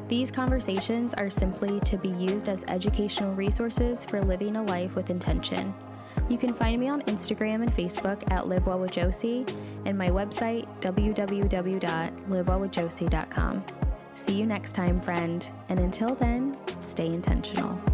These conversations are simply to be used as educational resources for living a life with intention. You can find me on Instagram and Facebook at Live Well with Josie and my website, www.livewellwithjosie.com. See you next time, friend, and until then, stay intentional.